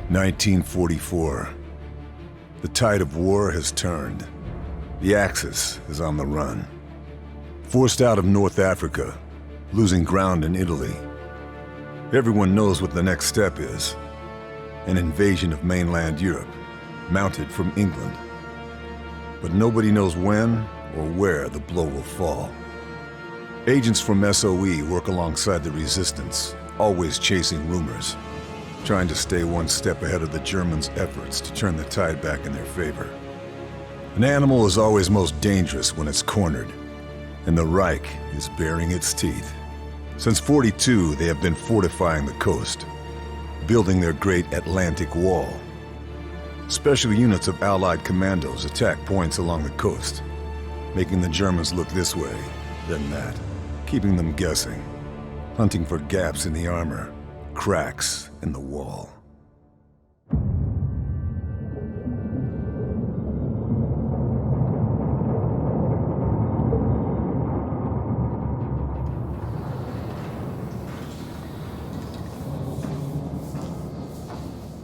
1944. The tide of war has turned. The Axis is on the run. Forced out of North Africa, losing ground in Italy. Everyone knows what the next step is. An invasion of mainland Europe, mounted from England. But nobody knows when or where the blow will fall. Agents from SOE work alongside the resistance, always chasing rumors, trying to stay one step ahead of the Germans' efforts to turn the tide back in their favor. An animal is always most dangerous when it's cornered, and the Reich is baring its teeth. Since '42, they have been fortifying the coast, building their great Atlantic Wall. Special units of Allied commandos attack points along the coast, making the Germans look this way, then that, keeping them guessing, hunting for gaps in the armor, cracks in the wall.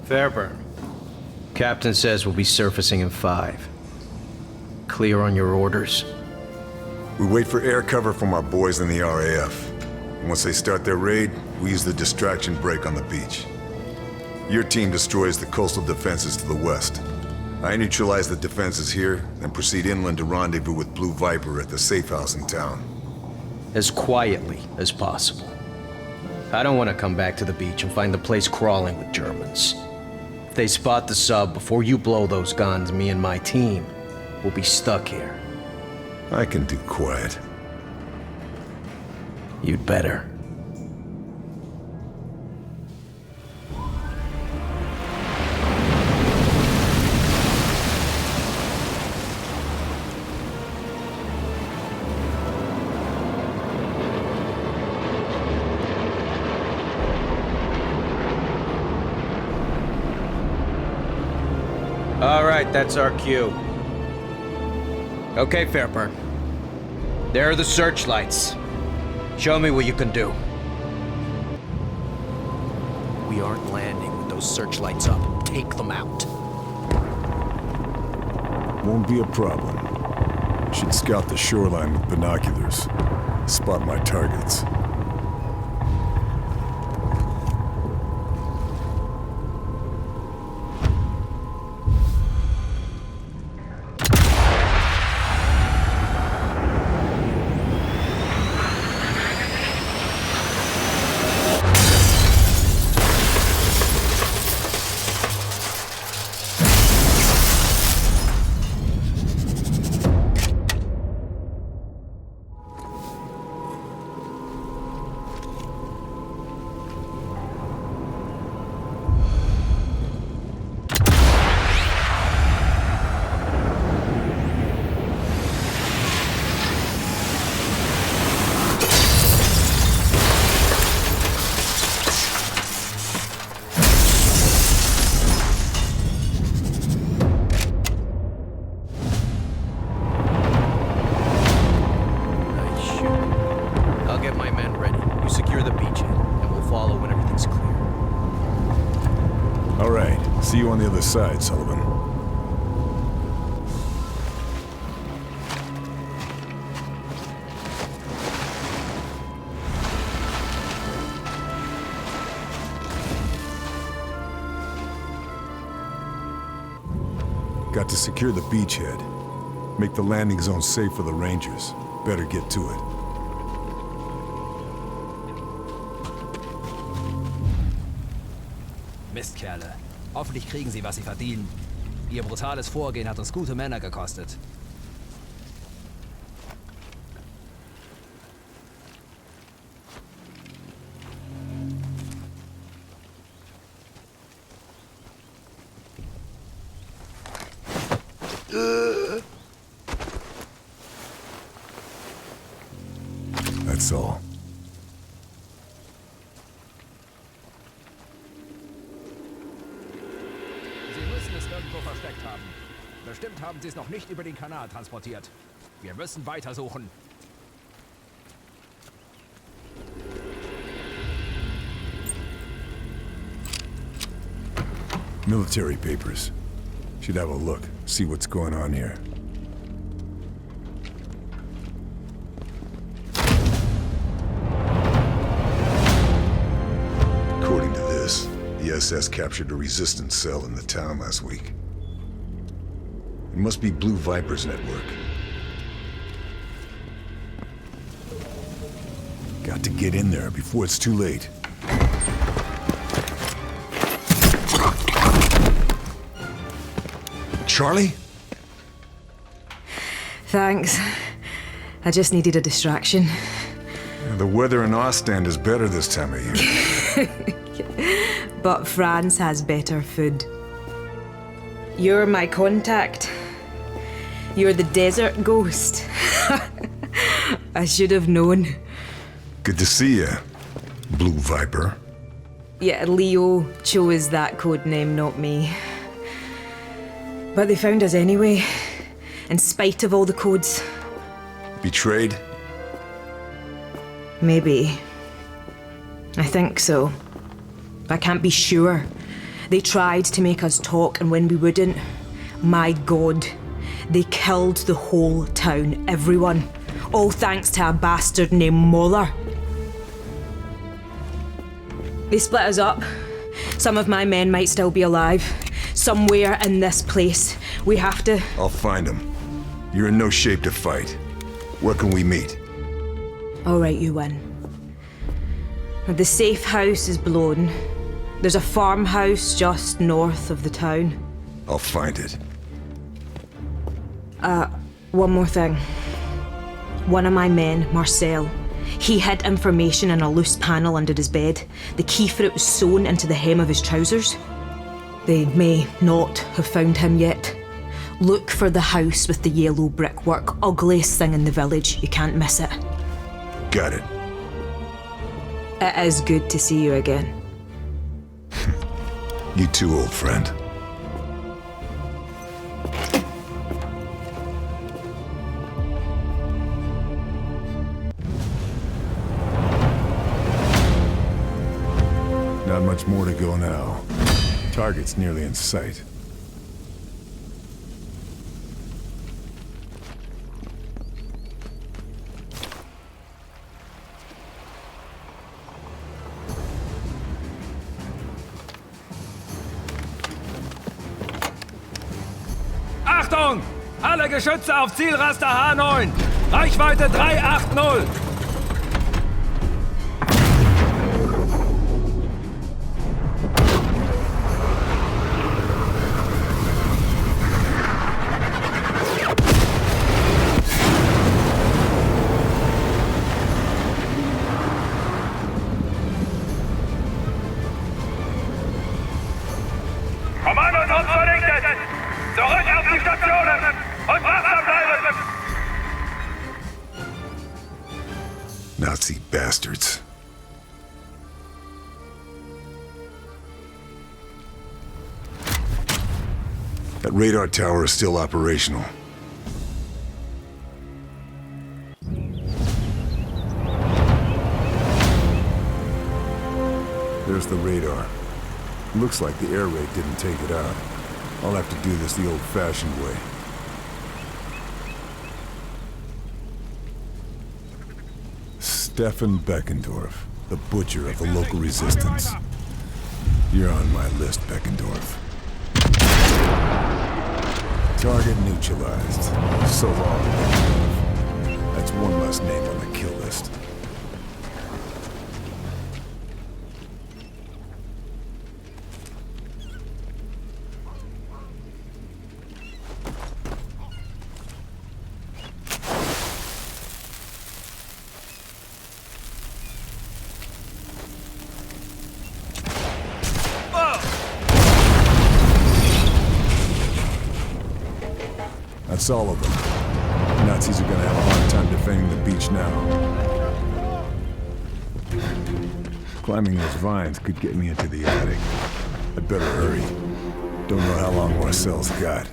Feyrbёrn. Captain says we'll be surfacing in 5. Clear on your orders? We wait for air cover from our boys in the RAF. And once they start their raid, we use the distraction brake on the beach. Your team destroys the coastal defenses to the west. I neutralize the defenses here, then proceed inland to rendezvous with Blue Viper at the safe house in town. As quietly as possible. I don't want to come back to the beach and find the place crawling with Germans. If they spot the sub before you blow those guns, me and my team will be stuck here. I can do quiet. You'd better. All right, that's our cue. Okay, Feyrbёrn. There are the searchlights. Show me what you can do. We aren't landing with those searchlights up. Take them out. Won't be a problem. Should scout the shoreline with binoculars. Spot my targets. See you on the other side, Sullivan. Got to secure the beachhead. Make the landing zone safe for the Rangers. Better get to it. Mistkerle. Hoffentlich kriegen sie, was sie verdienen. Ihr brutales Vorgehen hat uns gute Männer gekostet. That's all. Irgendwo versteckt haben. Bestimmt haben sie es noch nicht über den Kanal transportiert. Wir müssen weitersuchen. Military papers. Should have a look, see what's going on here. According to this, the SS captured a resistance cell in the town last week. It must be Blue Viper's network. Got to get in there before it's too late. Charlie? Thanks. I just needed a distraction. The weather in Ostend is better this time of year. But France has better food. You're my contact. You're the desert ghost. I should have known. Good to see you, Blue Viper. Yeah, Leo chose that code name, not me. But they found us anyway, in spite of all the codes. Betrayed? Maybe. I think so. I can't be sure. They tried to make us talk, and when we wouldn't, my God, they killed the whole town, everyone. All thanks to a bastard named Moller. They split us up. Some of my men might still be alive. Somewhere in this place. We have to... I'll find him. You're in no shape to fight. Where can we meet? All right, you win. The safe house is blown. There's a farmhouse just north of the town. I'll find it. One more thing. One of my men, Marcel, he hid information in a loose panel under his bed. The key for it was sewn into the hem of his trousers. They may not have found him yet. Look for the house with the yellow brickwork. Ugliest thing in the village. You can't miss it. Got it. It is good to see you again. You too, old friend. Not much more to go now. Target's nearly in sight. Achtung! Alle Geschütze auf Zielraster H9! Reichweite 380! Kommandos uns vernichtet! Zurück auf die Stationen! Und wachsam bleiben! Nazi bastards. That radar tower is still operational. There's the radar. Looks like the air raid didn't take it out. I'll have to do this the old-fashioned way. Stefan Beckendorf, the butcher of the local resistance. You're on my list, Beckendorf. Target neutralized. So long, Beckendorf. That's one less name on the kill list. That's all of them. Nazis are gonna have a hard time defending the beach now. Climbing those vines could get me into the attic. I'd better hurry. Don't know how long Marcel's got.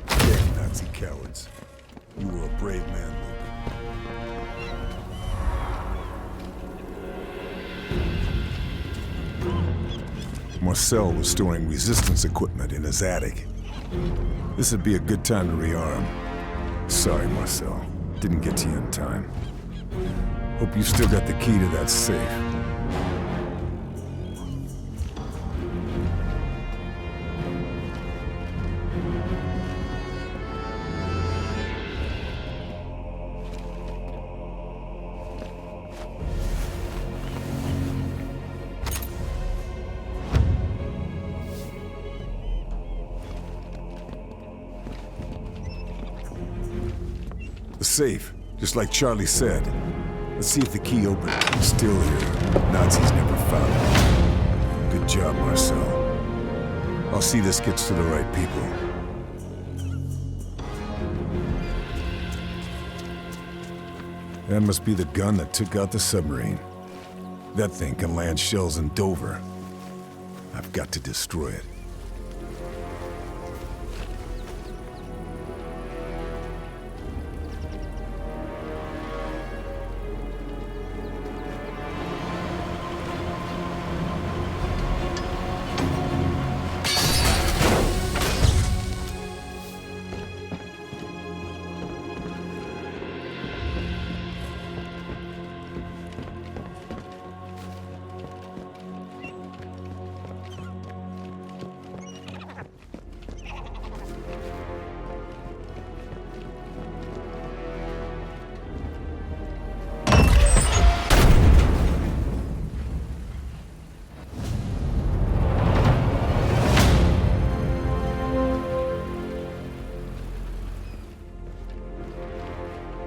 Damn Nazi cowards. You were a brave man, Luke. Marcel was storing resistance equipment in his attic. This would be a good time to rearm. Sorry, Marcel. Didn't get to you in time. Hope you still got the key to that safe. The safe, just like Charlie said. Let's see if the key opens. It's still here. Nazis never found it. Good job, Marcel. I'll see this gets to the right people. That must be the gun that took out the submarine. That thing can land shells in Dover. I've got to destroy it.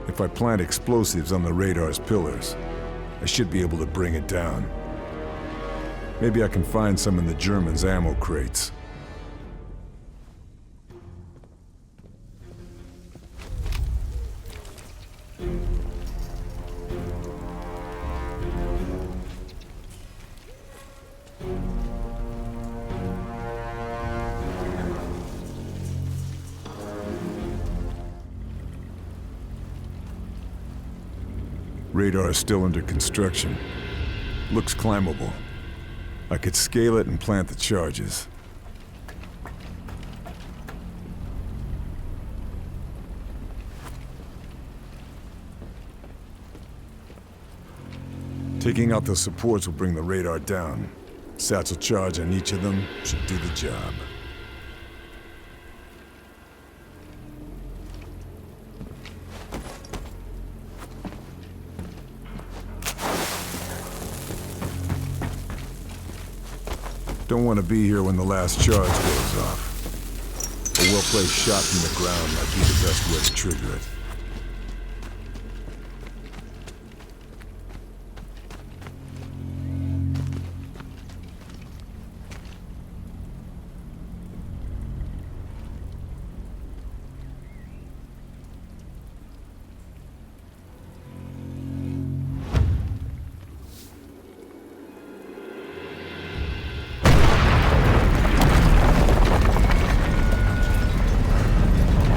If I plant explosives on the radar's pillars, I should be able to bring it down. Maybe I can find some in the Germans' ammo crates. Radar is still under construction. Looks climbable. I could scale it and plant the charges. Taking out the supports will bring the radar down. Satchel charge on each of them should do the job. Don't want to be here when the last charge goes off. A well-placed shot from the ground might be the best way to trigger it.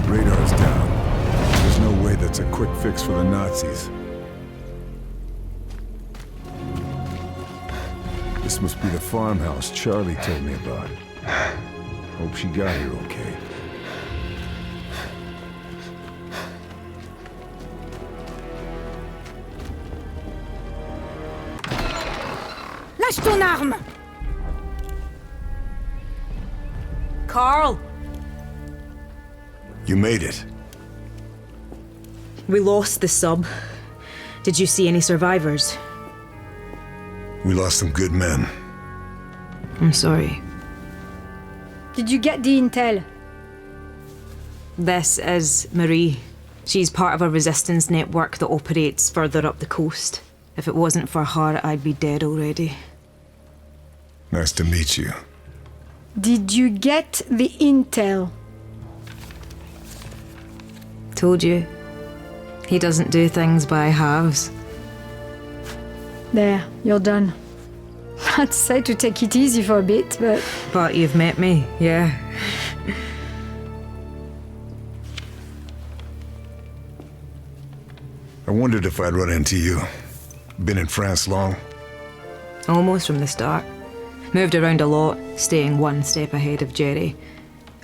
Radar's down. There's no way that's a quick fix for the Nazis. This must be the farmhouse Charlie told me about. Hope she got here okay. Lâche ton arme! Carl! You made it. We lost the sub. Did you see any survivors? We lost some good men. I'm sorry. Did you get the intel? This is Marie. She's part of a resistance network that operates further up the coast. If it wasn't for her, I'd be dead already. Nice to meet you. Did you get the intel? Told you. He doesn't do things by halves. There, you're done. I'd say to take it easy for a bit, but... But you've met me, yeah. I wondered if I'd run into you. Been in France long? Almost from the start. Moved around a lot, staying one step ahead of Jerry.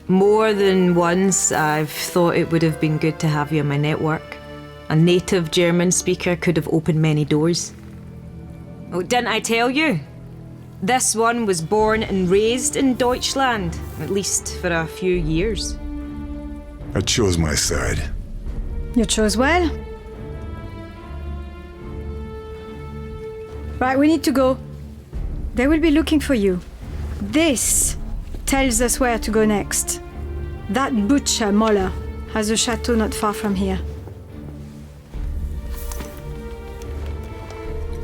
More than once, I've thought it would have been good to have you on my network. A native German speaker could have opened many doors. Oh, didn't I tell you? This one was born and raised in Deutschland, at least for a few years. I chose my side. You chose well. Right, we need to go. They will be looking for you. This tells us where to go next. That butcher, Moller, has a chateau not far from here.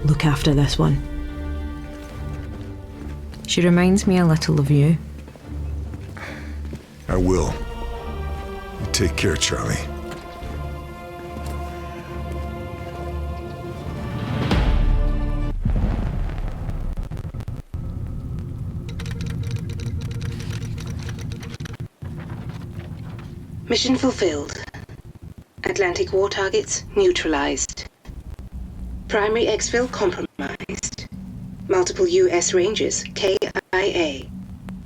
Look after this one. She reminds me a little of you. I will. You take care, Charlie. Mission fulfilled. Atlantic war targets neutralized. Primary exfil compromised. Multiple U.S. Rangers, KIA.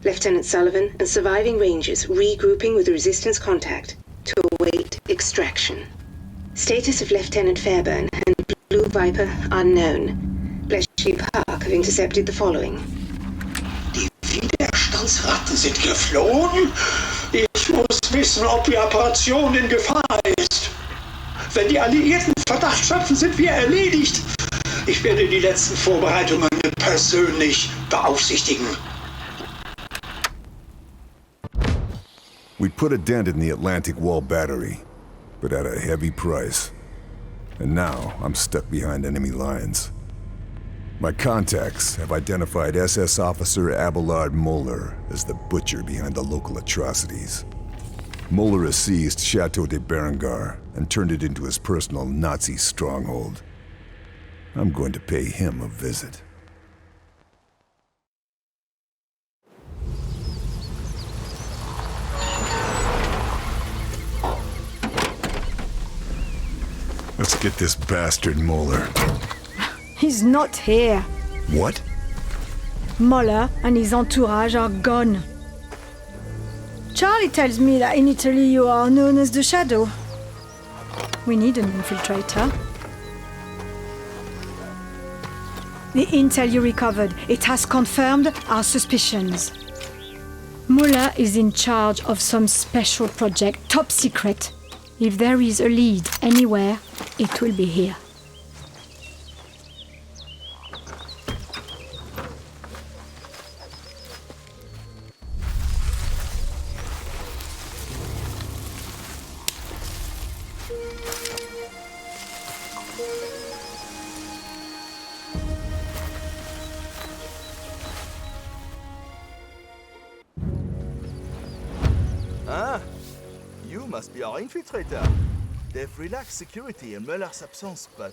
Lieutenant Sullivan and surviving Rangers regrouping with resistance contact to await extraction. Status of Lieutenant Fairburn and Blue Viper unknown. Bletchley Park have intercepted the following. Die Widerstandsratten sind geflohen? Ich muss wissen, ob die Operation in Gefahr ist. Wenn die Alliierten Verdacht schöpfen, sind wir erledigt. Ich werde die letzten Vorbereitungen persönlich beaufsichtigen. We put a dent in the Atlantic Wall battery, but at a heavy price. And now I'm stuck behind enemy lines. My contacts have identified SS Officer Abelard Moller as the butcher behind the local atrocities. Moller has seized Chateau de Berengar and turned it into his personal Nazi stronghold. I'm going to pay him a visit. Let's get this bastard Moller. He's not here. What? Moller and his entourage are gone. Charlie tells me that in Italy you are known as the Shadow. We need an infiltrator. The intel you recovered, it has confirmed our suspicions. Moller is in charge of some special project, top secret. If there is a lead anywhere, it will be here. Ah, you must be our infiltrator. They've relaxed security in Muller's absence, but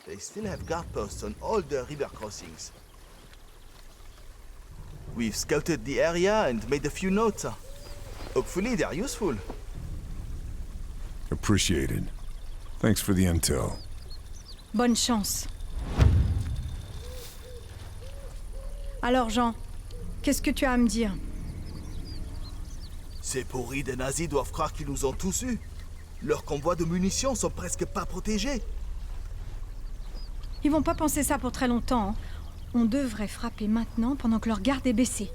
they still have guard posts on all the river crossings. We've scouted the area and made a few notes. Hopefully they're useful. Appreciated. Thanks for the intel. Bonne chance. Alors Jean, qu'est-ce que tu as à me dire? Ces pourris des nazis doivent croire qu'ils nous ont tous eus. Leurs convois de munitions sont presque pas protégés. Ils vont pas penser ça pour très longtemps. On devrait frapper maintenant pendant que leur garde est baissée.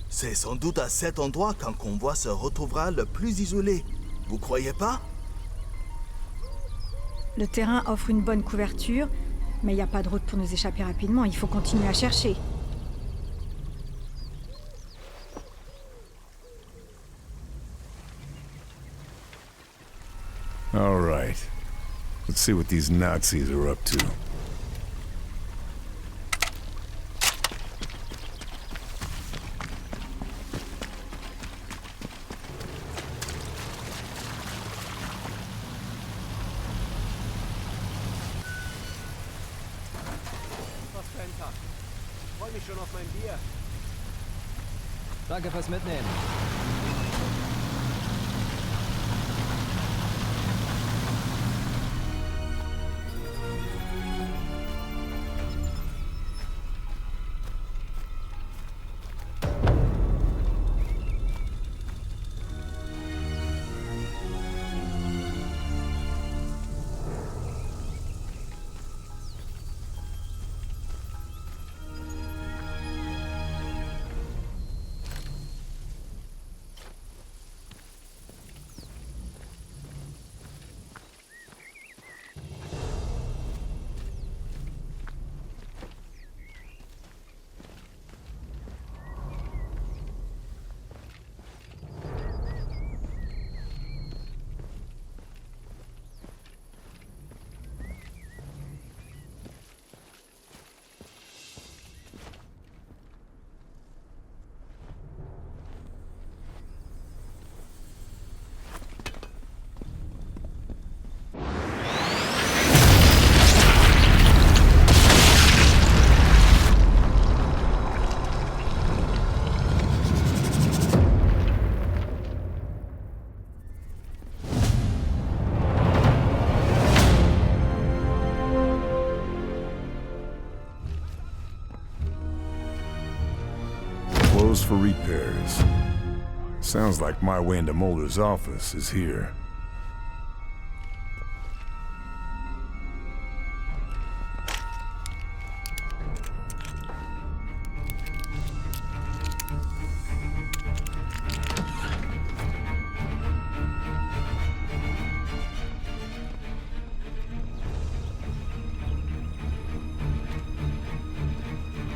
C'est sans doute à cet endroit qu'un convoi se retrouvera le plus isolé. Vous croyez pas? Le terrain offre une bonne couverture, mais il n'y a pas de route pour nous échapper rapidement. Il faut continuer à chercher. All right. Let's see what these Nazis are up to. Freue mich schon auf mein Bier. Danke fürs Mitnehmen. Materials for repairs. Sounds like my way into Mulder's office is here.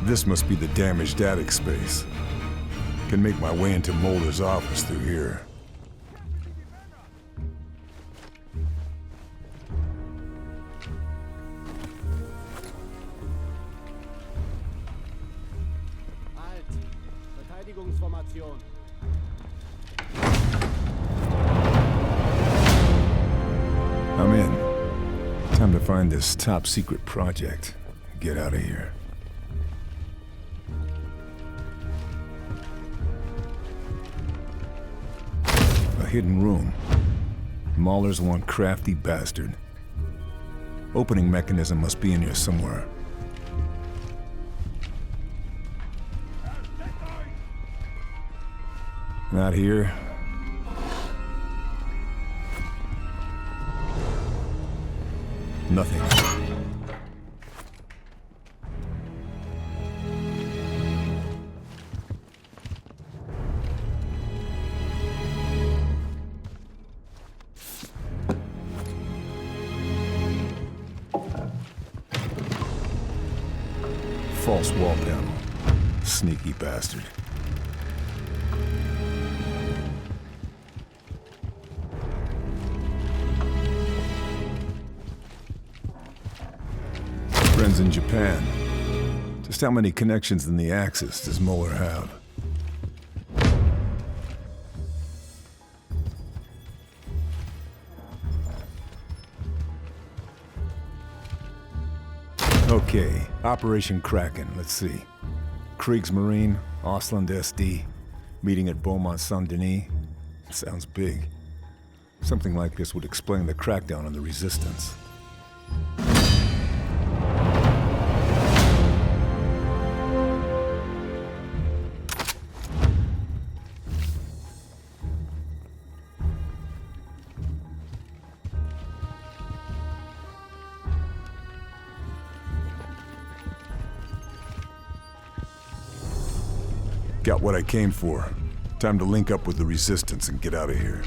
This must be the damaged attic space. Can make my way into Mulder's office through here. Verteidigungsformation. I'm in. Time to find this top secret project. Get out of here. Hidden room. Mahler's one crafty bastard. Opening mechanism must be in here somewhere. Not here. Nothing. False wall panel. Sneaky bastard. Friends in Japan. Just how many connections in the Axis does Muller have? Okay, Operation Kraken, let's see. Kriegsmarine, Ausland SD, meeting at Beaumont Saint-Denis. Sounds big. Something like this would explain the crackdown on the Resistance. Got what I came for. Time to link up with the Resistance and get out of here.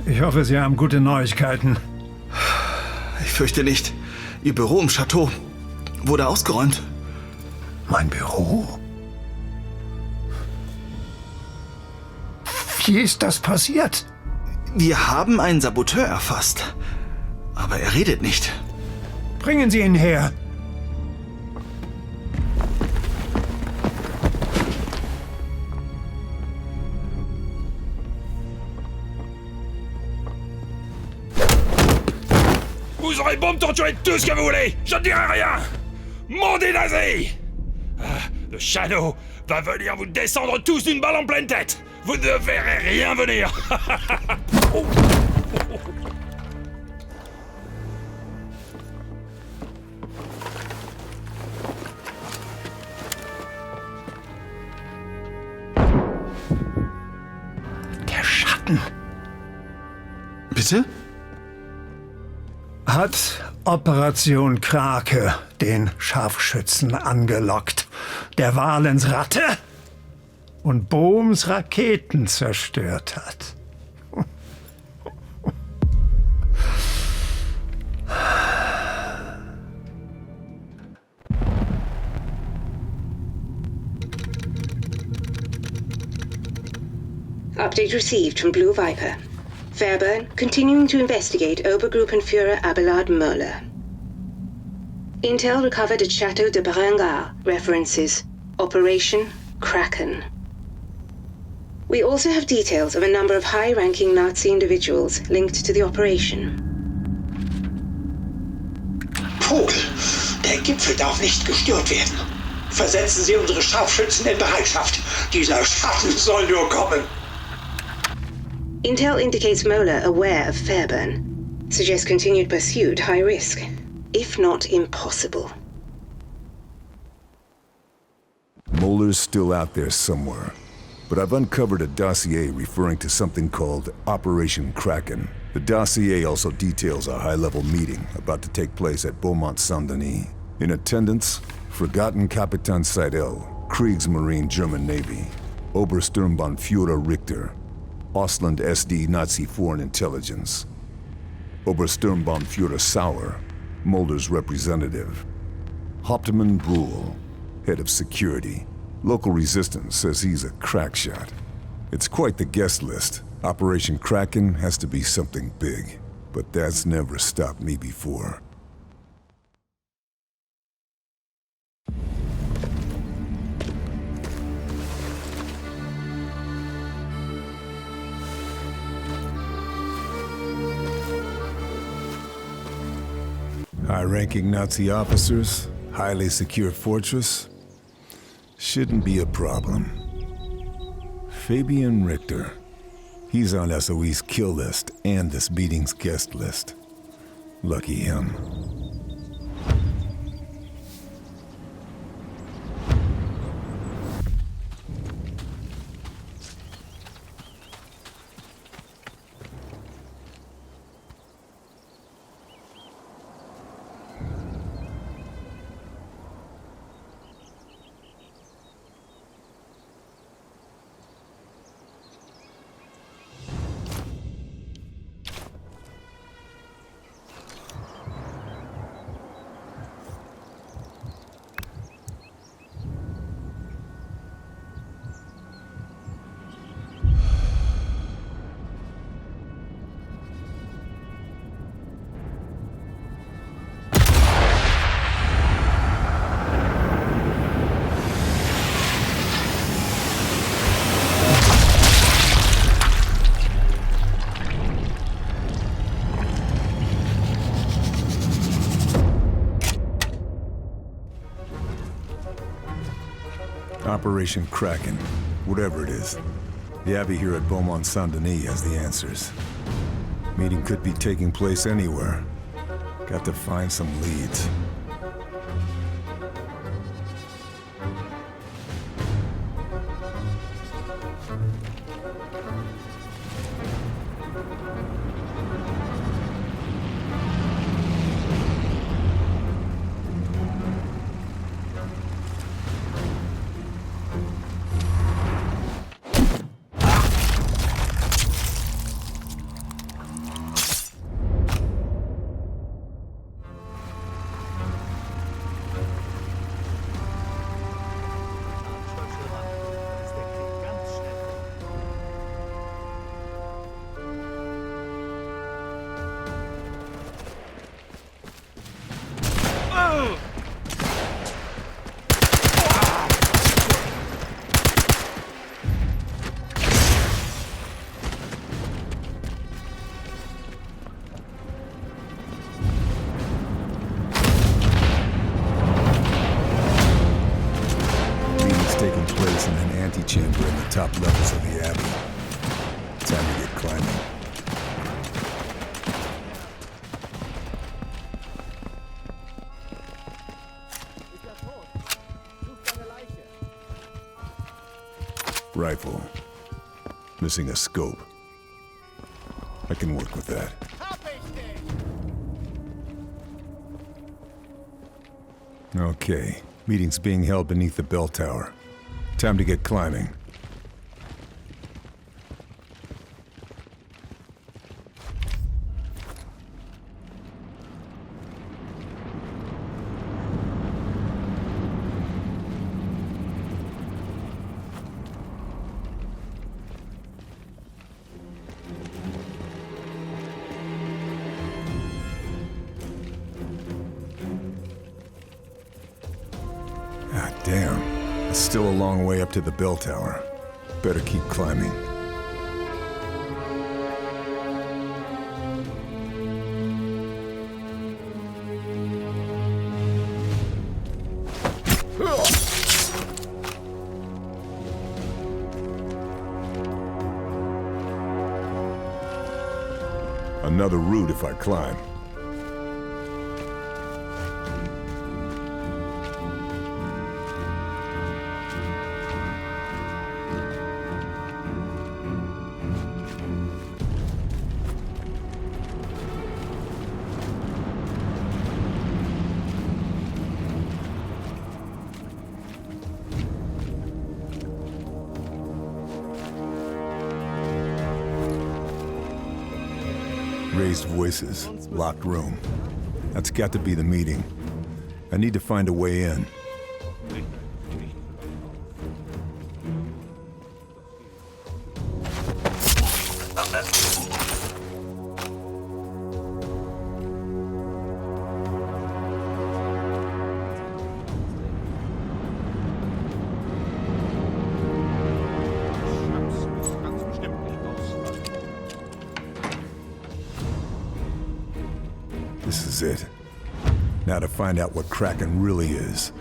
Ich hoffe, Sie haben gute Neuigkeiten. Ich fürchte nicht. Ihr Büro im Chateau wurde ausgeräumt. Mein Büro? Wie ist das passiert? Wir haben einen Saboteur erfasst. Aber er redet nicht. Bringen Sie ihn her. Vous aurez beau me torturer tout ce que vous voulez, je ne dirai rien. Mandez nazi. Le Shadow va venir vous descendre tous d'une balle en pleine tête. Vous ne verrez rien venir. Der Schatten. Bitte? Hat Operation Krake den Scharfschützen angelockt, der Walens Ratte und Bohms Raketen zerstört hat. Update received from Blue Viper. Feyrbёrn continuing to investigate Obergruppenführer Abelard Möller. Intel recovered at Chateau de Berengar references Operation Kraken. We also have details of a number of high-ranking Nazi individuals linked to the operation. Vogel, der Gipfel darf nicht gestört werden. Versetzen Sie unsere Scharfschützen in Bereitschaft. Dieser Schatten soll nur kommen. Intel indicates Möller aware of Feyrbёrn. Suggests continued pursuit high risk, if not impossible. Muller's still out there somewhere, but I've uncovered a dossier referring to something called Operation Kraken. The dossier also details a high-level meeting about to take place at Beaumont Saint-Denis. In attendance, Forgotten Kapitan Seidel, Kriegsmarine German Navy, Obersturmbannführer Richter, Ausland SD Nazi Foreign Intelligence, Obersturmbannführer Sauer, Mulder's representative, Hauptmann Bruhl, head of security. Local resistance says he's a crack shot. It's quite the guest list. Operation Kraken has to be something big, but that's never stopped me before. High-ranking Nazi officers, highly secure fortress. Shouldn't be a problem. Fabian Richter. He's on SOE's kill list and this meeting's guest list. Lucky him. Operation Kraken, whatever it is. The Abbey here at Beaumont Saint-Denis has the answers. Meeting could be taking place anywhere. Got to find some leads. Chamber in the top levels of the Abbey. Time to get climbing. Rifle. Missing a scope. I can work with that. Okay, meeting's being held beneath the bell tower. Time to get climbing. God damn. It's still a long way up to the bell tower. Better keep climbing. Another route if I climb. Raised voices, locked room. That's got to be the meeting. I need to find a way in. This is it. Now to find out what Kraken really is.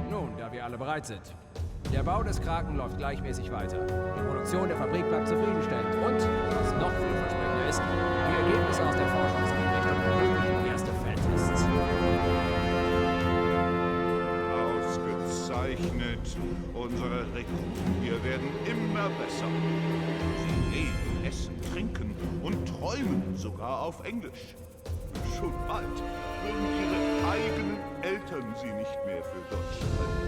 Nun, da wir alle bereit sind. Der Bau des Kraken läuft gleichmäßig weiter. Die Produktion der Fabrik bleibt zufriedenstellend. Und, was noch vielversprechender ist, die Ergebnisse aus der Forschungseinrichtung ermöglichen erste Feldtests. Ausgezeichnet. Unsere Rekruten hier werden immer besser. Sie leben, essen, trinken und träumen sogar auf Englisch. Schon bald würden ihre eigenen Eltern sie nicht mehr für Deutsch halten.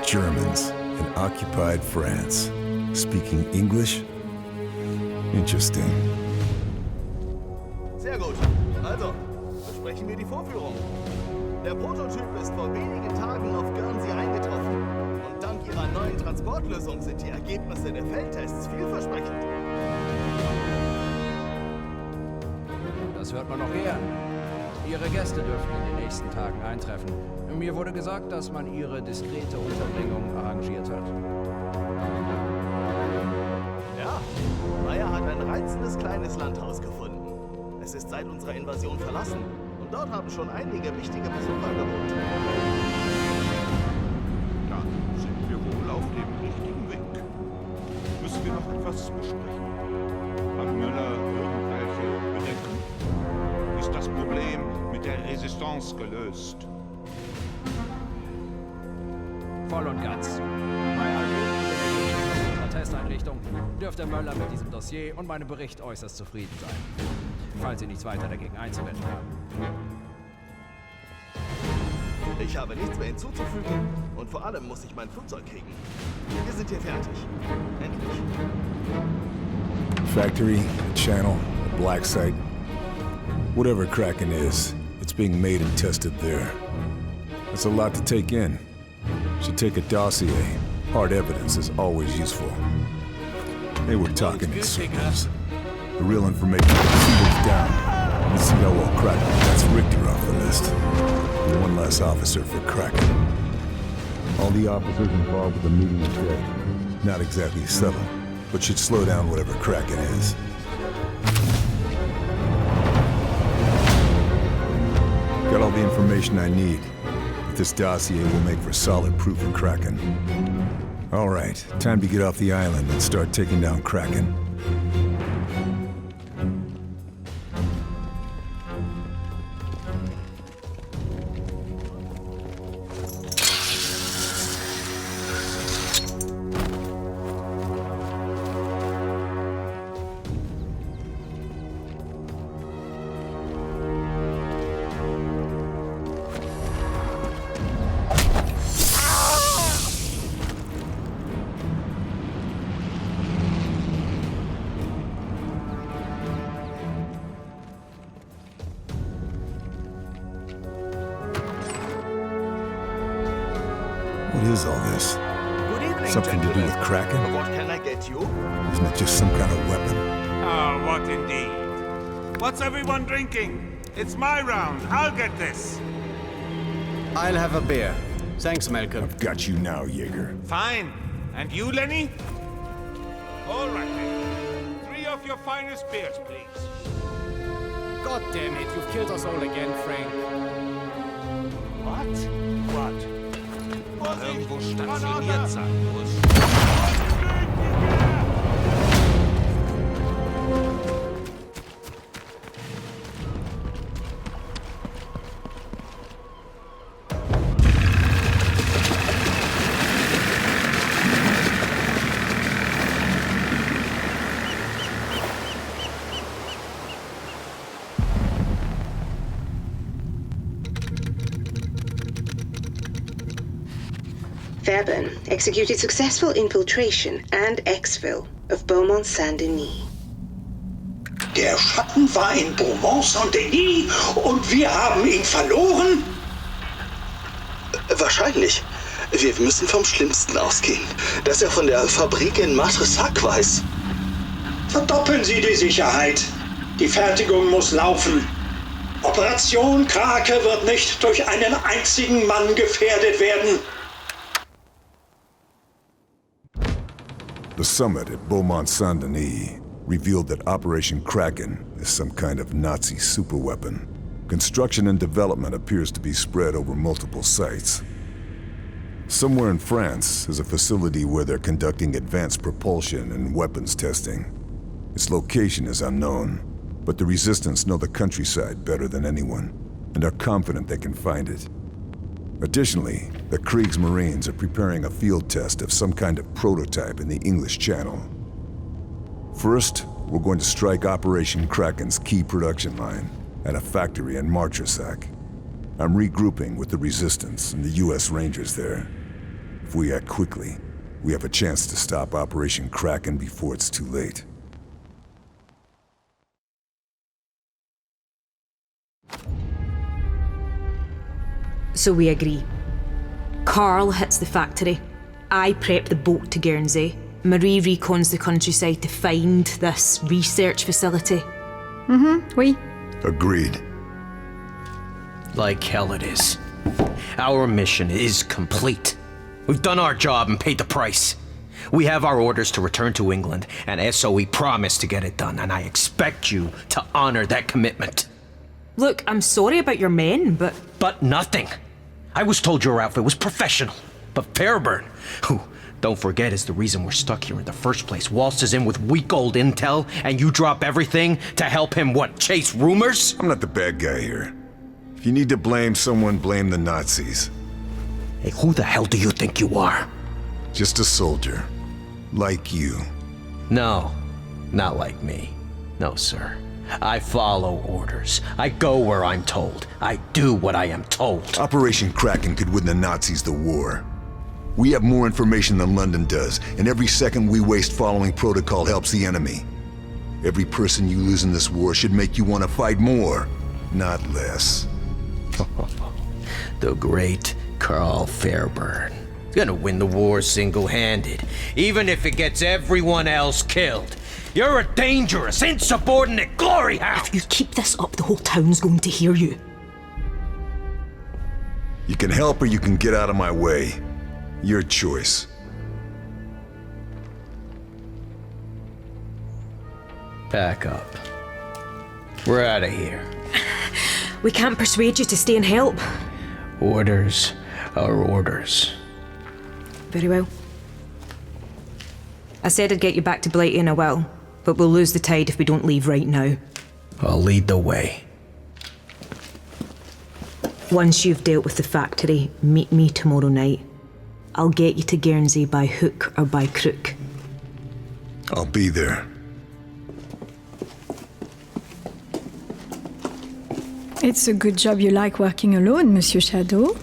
Germans in occupied France. Speaking English? Interesting. Sehr gut. Also, besprechen wir die Vorführung. Der Prototyp ist vor wenigen Tagen auf Guernsey eingetroffen. Und dank ihrer neuen Transportlösung sind die Ergebnisse der Feldtests vielversprechend. Das hört man noch gern. Ihre Gäste dürften in den nächsten Tagen eintreffen. Mir wurde gesagt, dass man ihre diskrete Unterbringung arrangiert hat. Ja, Maya hat ein reizendes kleines Landhaus gefunden. Es ist seit unserer Invasion verlassen und dort haben schon einige wichtige Besucher gewohnt. Da sind wir wohl auf dem richtigen Weg. Müssen wir noch etwas besprechen? Hat Müller irgendwelche Bedenken? Ist das Problem mit der Resistance gelöst? Voll und ganz. Bei allem unserer Testeinrichtung dürfte Möller mit diesem Dossier und meinem Bericht äußerst zufrieden sein. Falls Sie nichts weiter dagegen einzuwenden haben. Ich habe nichts mehr hinzuzufügen und vor allem muss ich mein Flugzeug kriegen. Wir sind hier fertig. Endlich. Factory, a channel, a black site. Whatever Kraken is, it's being made and tested there. That's a lot to take in. Should take a dossier. Hard evidence is always useful. They were talking in circles. The real information is down. Let's see how well Kraken gets Richter off the list. One less officer for Kraken. All the officers involved with the meeting are dead. Not exactly subtle, but should slow down whatever Kraken is. Got all the information I need. But this dossier will make for solid proof of Kraken. All right, time to get off the island and start taking down Kraken. is all this? Good evening, Something to do with gentlemen. Kraken? What can I get you? Isn't it just some kind of weapon? Ah, what indeed. What's everyone drinking? It's my round. I'll get this. I'll have a beer. Thanks, Malcolm. I've got you now, Jaeger. Fine. And you, Lenny? All right, then. 3 of your finest beers, please. God damn it, you've killed us all again, Frank. What? What? Irgendwo stationiert sein muss. Fairburn executed successful infiltration and exfil of Beaumont Saint-Denis. Der Schatten war in Beaumont Saint-Denis und wir haben ihn verloren? Wahrscheinlich. Wir müssen vom Schlimmsten ausgehen. Dass er von der Fabrik in Matressac weiß. Verdoppeln Sie die Sicherheit. Die Fertigung muss laufen. Operation Krake wird nicht durch einen einzigen Mann gefährdet werden. The summit at Beaumont Saint-Denis revealed that Operation Kraken is some kind of Nazi superweapon. Construction and development appears to be spread over multiple sites. Somewhere in France is a facility where they're conducting advanced propulsion and weapons testing. Its location is unknown, but the Resistance know the countryside better than anyone, and are confident they can find it. Additionally, the Kriegsmarines are preparing a field test of some kind of prototype in the English Channel. First, we're going to strike Operation Kraken's key production line at a factory in Matressac. I'm regrouping with the Resistance and the US Rangers there. If we act quickly, we have a chance to stop Operation Kraken before it's too late. So we agree. Carl hits the factory. I prep the boat to Guernsey. Marie recons the countryside to find this research facility. Oui. Agreed. Like hell it is. Our mission is complete. We've done our job and paid the price. We have our orders to return to England, and SOE promised to get it done, and I expect you to honor that commitment. Look, I'm sorry about your men, but... But nothing. I was told your outfit was professional. But Fairburn, who, don't forget, is the reason we're stuck here in the first place, waltzes in with weak old intel, and you drop everything to help him, what, chase rumors? I'm not the bad guy here. If you need to blame someone, blame the Nazis. Hey, who the hell do you think you are? Just a soldier. Like you. No, not like me. No, sir. I follow orders. I go where I'm told. I do what I am told. Operation Kraken could win the Nazis the war. We have more information than London does, and every second we waste following protocol helps the enemy. Every person you lose in this war should make you want to fight more, not less. The great Karl Feyrbern. Gonna win the war single-handed, even if it gets everyone else killed. You're a dangerous, insubordinate glory hound! If you keep this up, the whole town's going to hear you. You can help or you can get out of my way. Your choice. Pack up. We're out of here. We can't persuade you to stay and help. Orders are orders. Very well. I said I'd get you back to Blighty in a while, but we'll lose the tide if we don't leave right now. I'll lead the way. Once you've dealt with the factory, meet me tomorrow night. I'll get you to Guernsey by hook or by crook. I'll be there. It's a good job you like working alone, Monsieur Shadow.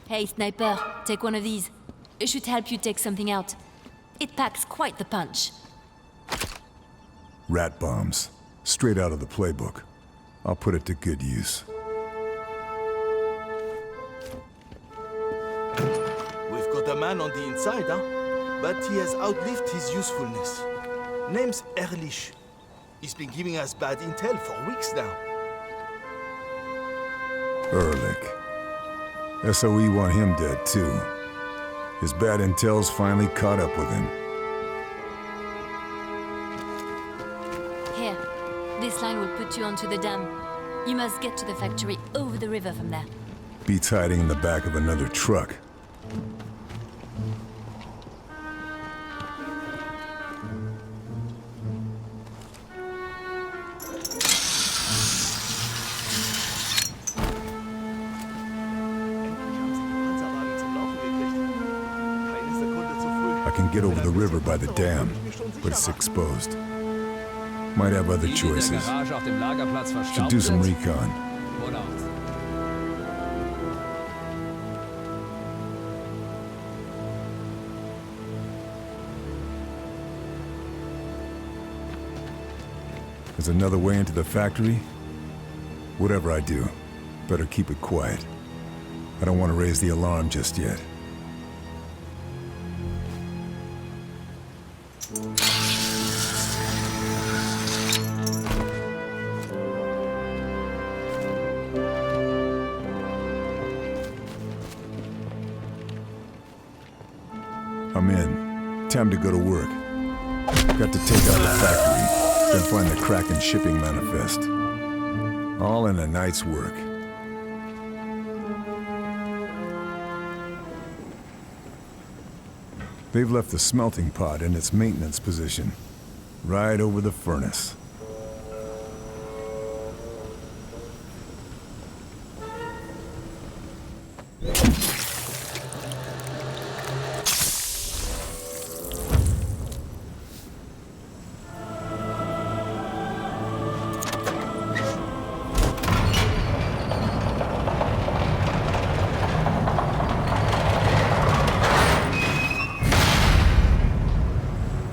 Hey, Sniper, take one of these. It should help you take something out. It packs quite the punch. Rat bombs. Straight out of the playbook. I'll put it to good use. We've got a man on the inside, huh? But he has outlived his usefulness. Name's Ehrlich. He's been giving us bad intel for weeks now. Ehrlich. SOE want him dead, too. His bad intel's finally caught up with him. Here, this line will put you onto the dam. You must get to the factory over the river from there. Beats hiding in the back of another truck. I can get over the river by the dam, but it's exposed. Might have other choices. Should do some recon. There's another way into the factory? Whatever I do, better keep it quiet. I don't want to raise the alarm just yet. I'm in. Time to go to work. Got to take out the factory, then find the Kraken shipping manifest. All in a night's work. They've left the smelting pot in its maintenance position, right over the furnace.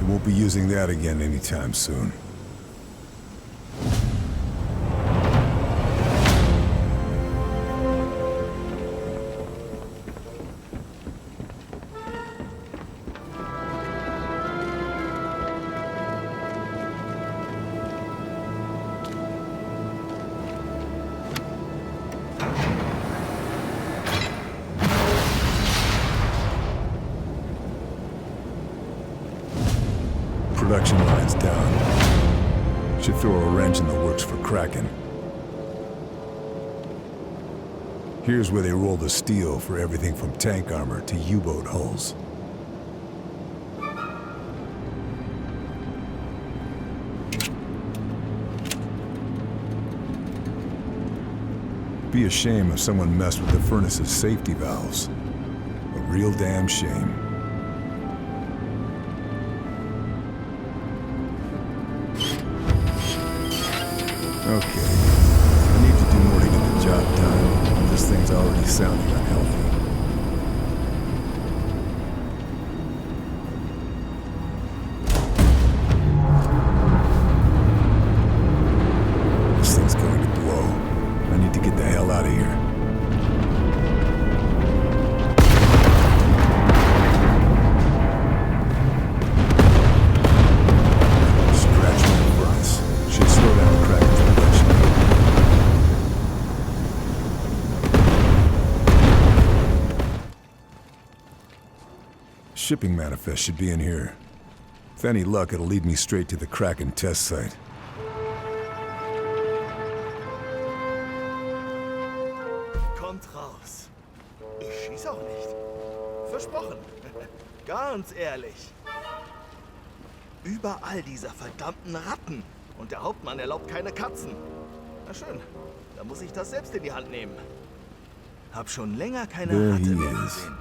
Won't be using that again anytime soon. Production line's down. Should throw a wrench in the works for Kraken. Here's where they roll the steel for everything from tank armor to U-boat hulls. Be a shame if someone messed with the furnace's safety valves. A real damn shame. Okay. I need to do more to get the job done. This thing's already sounding unhealthy. This thing's going to blow. I need to get the hell out of here. Shipping manifest should be in here. With any luck, it'll lead me straight to the Kraken test site. Kommt raus. Ich schieß auch nicht. Versprochen. Ganz ehrlich. Überall diese verdammten Ratten. Und der Hauptmann erlaubt keine Katzen. Na schön. Dann muss ich das selbst in die Hand nehmen. Hab schon länger keine Ratte mehr gesehen.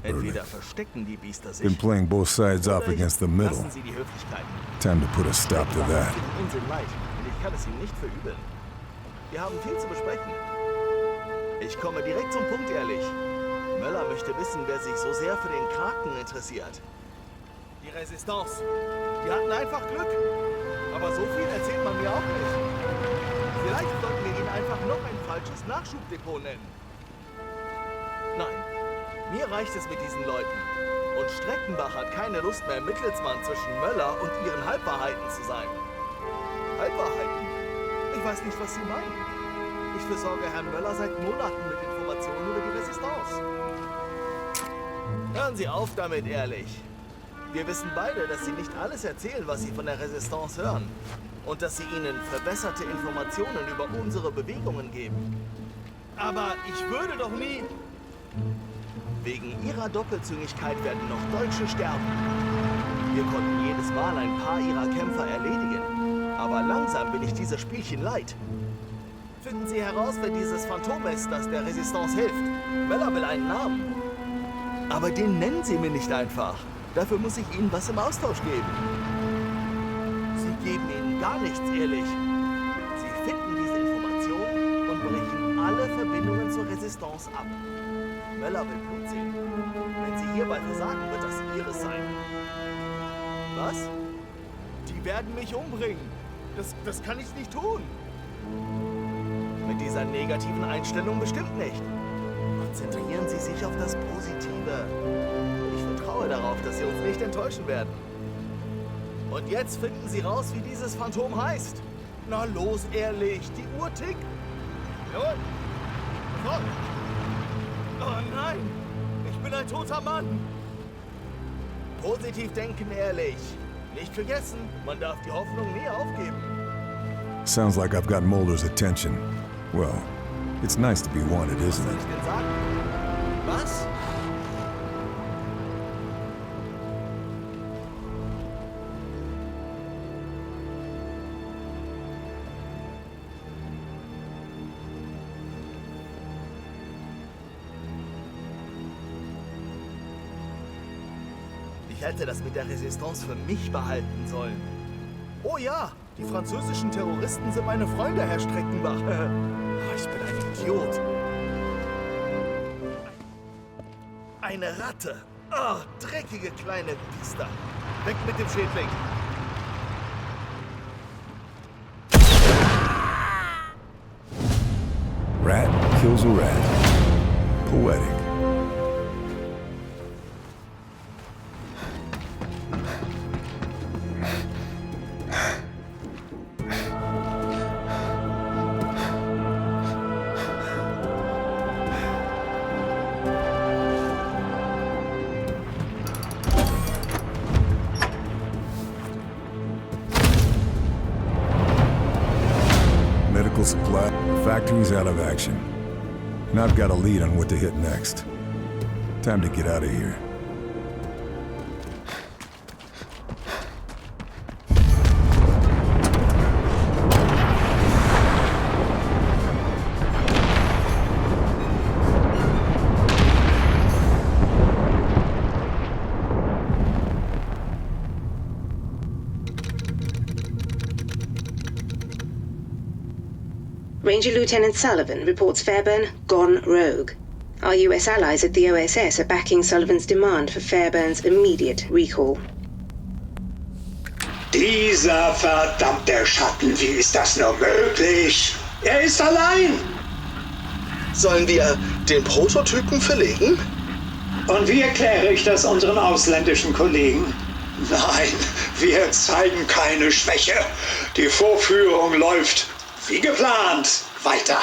Entweder verstecken die Biester sich. Been playing both sides off against the middle. Lassen Sie die Höflichkeit. Time to put a stop to that. Unsinn leid. Und ich kann es Ihnen nicht verübeln. Wir haben viel zu besprechen. Ich komme direkt zum Punkt, ehrlich. Möller möchte wissen, wer sich so sehr für den Kraken interessiert. Die Resistance. Die hatten einfach Glück. Aber so viel erzählt man mir auch nicht. Vielleicht sollten wir ihn einfach noch ein falsches Nachschubdepot nennen. Nein, mir reicht es mit diesen Leuten. Und Streckenbach hat keine Lust mehr, Mittelsmann zwischen Möller und ihren Halbwahrheiten zu sein. Halbwahrheiten? Ich weiß nicht, was Sie meinen. Ich versorge Herrn Möller seit Monaten mit Informationen über die Resistance. Hören Sie auf damit, ehrlich. Wir wissen beide, dass Sie nicht alles erzählen, was Sie von der Resistance hören. Und dass Sie ihnen verbesserte Informationen über unsere Bewegungen geben. Aber ich würde doch nie... Wegen Ihrer Doppelzüngigkeit werden noch Deutsche sterben. Wir konnten jedes Mal ein paar Ihrer Kämpfer erledigen. Aber langsam bin ich dieses Spielchen leid. Finden Sie heraus, wer dieses Phantom ist, das der Resistance hilft. Möller will einen Namen. Aber den nennen Sie mir nicht einfach. Dafür muss ich Ihnen was im Austausch geben. Sie geben Ihnen gar nichts, ehrlich. Sie finden diese Information und brechen alle Verbindungen zur Resistance ab. Möller will Blut sehen. Wenn Sie hierbei versagen, wird das Ihres sein. Was? Die werden mich umbringen. Das kann ich nicht tun. Mit dieser negativen Einstellung bestimmt nicht. Konzentrieren Sie sich auf das Positive. Ich vertraue darauf, dass Sie uns nicht enttäuschen werden. Und jetzt finden Sie raus, wie dieses Phantom heißt. Na los, ehrlich, die Uhr tickt. Jawohl. Sofort. Oh nein, ich bin ein toter Mann. Positiv denken, ehrlich. Nicht vergessen, man darf die Hoffnung nie aufgeben. Sounds like I've got Mulder's attention. Well, it's nice to be wanted, isn't it? Was? Ich hätte das mit der Resistance für mich behalten sollen. Oh ja, die französischen Terroristen sind meine Freunde, Herr Streckenbach. Ich bin ein Idiot. Eine Ratte. Oh, dreckige kleine Biester. Weg mit dem Schädling. Rat kills a rat. Poetic. Supply factory's out of action, and I've got a lead on what to hit next. Time to get out of here. Ranger Lieutenant Sullivan reports Fairburn gone rogue. Our US allies at the OSS are backing Sullivan's demand for Fairburn's immediate recall. Dieser verdammte Schatten, wie ist das nur möglich? Er ist allein! Sollen wir den Prototypen verlegen? Und wie erkläre ich das unseren ausländischen Kollegen? Nein, wir zeigen keine Schwäche. Die Vorführung läuft wie geplant weiter.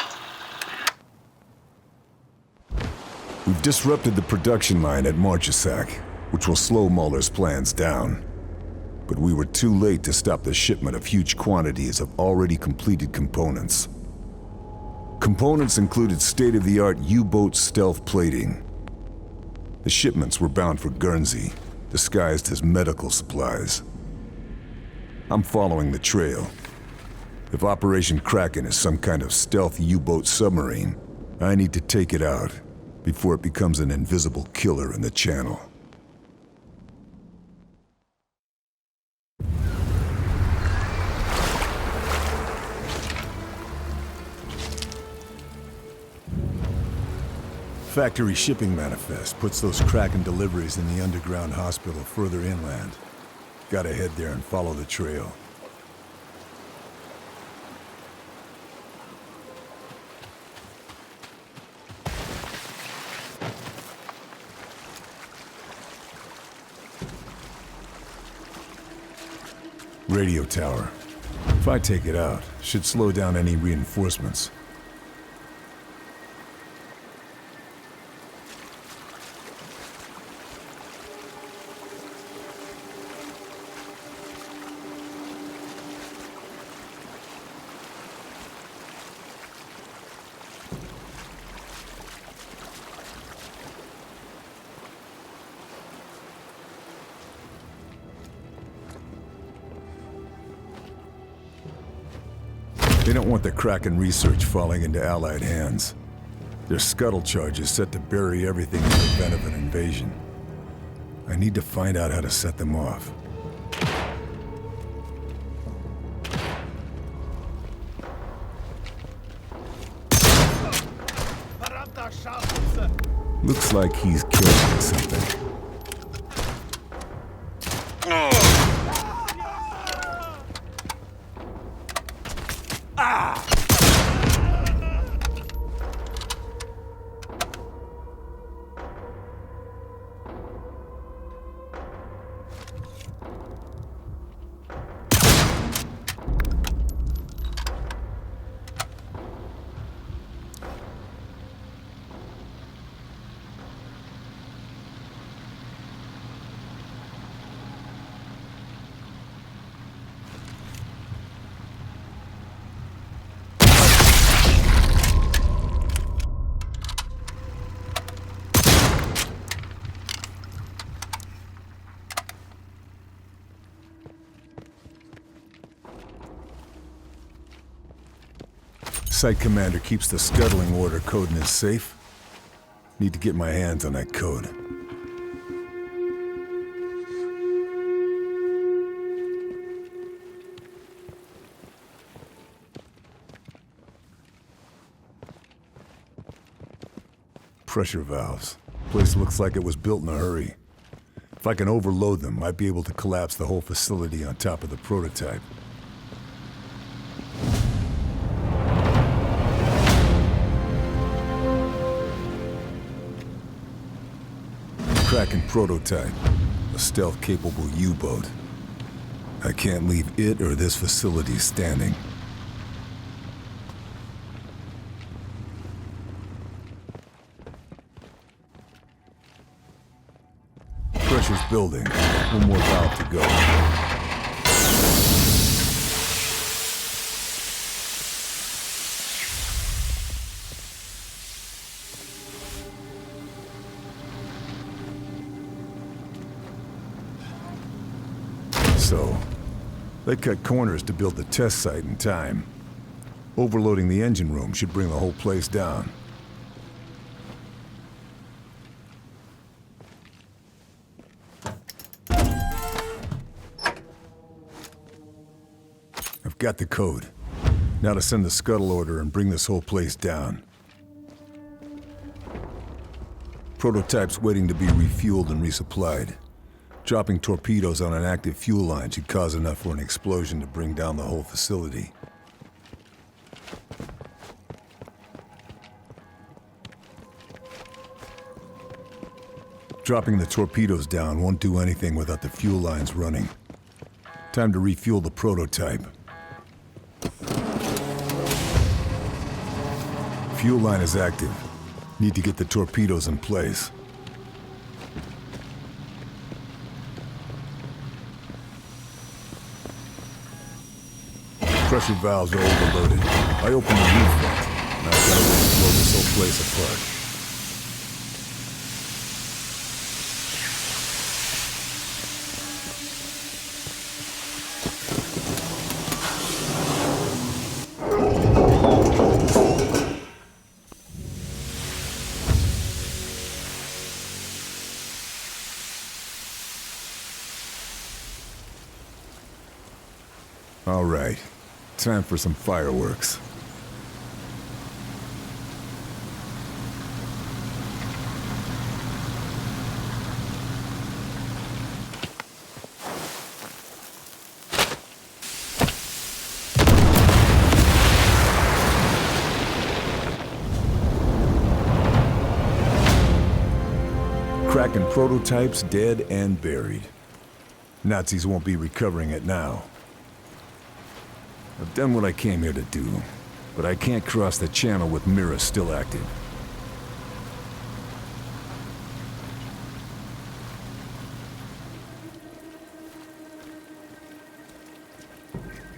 We've disrupted the production line at Marchesac, which will slow Muller's plans down. But we were too late to stop the shipment of huge quantities of already completed components. Components included state-of-the-art U-boat stealth plating. The shipments were bound for Guernsey, disguised as medical supplies. I'm following the trail. If Operation Kraken is some kind of stealth U-boat submarine, I need to take it out before it becomes an invisible killer in the channel. Factory shipping manifest puts those Kraken deliveries in the underground hospital further inland. Gotta head there and follow the trail. Radio tower. If I take it out, should slow down any reinforcements. They don't want the Kraken research falling into Allied hands. Their scuttle charge is set to bury everything in the event of an invasion. I need to find out how to set them off. Looks like he's killing something. Site commander keeps the scuttling order code in his safe. Need to get my hands on that code. Pressure valves. Place looks like it was built in a hurry. If I can overload them, might be able to collapse the whole facility on top of the prototype. Kraken prototype, a stealth-capable U-boat. I can't leave it or this facility standing. Pressure's building. One more valve to go. So, they cut corners to build the test site in time. Overloading the engine room should bring the whole place down. I've got the code. Now to send the scuttle order and bring this whole place down. Prototype's waiting to be refueled and resupplied. Dropping torpedoes on an active fuel line should cause enough for an explosion to bring down the whole facility. Dropping the torpedoes down won't do anything without the fuel lines running. Time to refuel the prototype. Fuel line is active. Need to get the torpedoes in place. Pressure valves are overloaded. I open the roof vent. Now I've got to wait to blow this whole place apart. All right. Time for some fireworks. Kraken prototypes dead and buried. Nazis won't be recovering it now. I've done what I came here to do, but I can't cross the channel with Mira still active.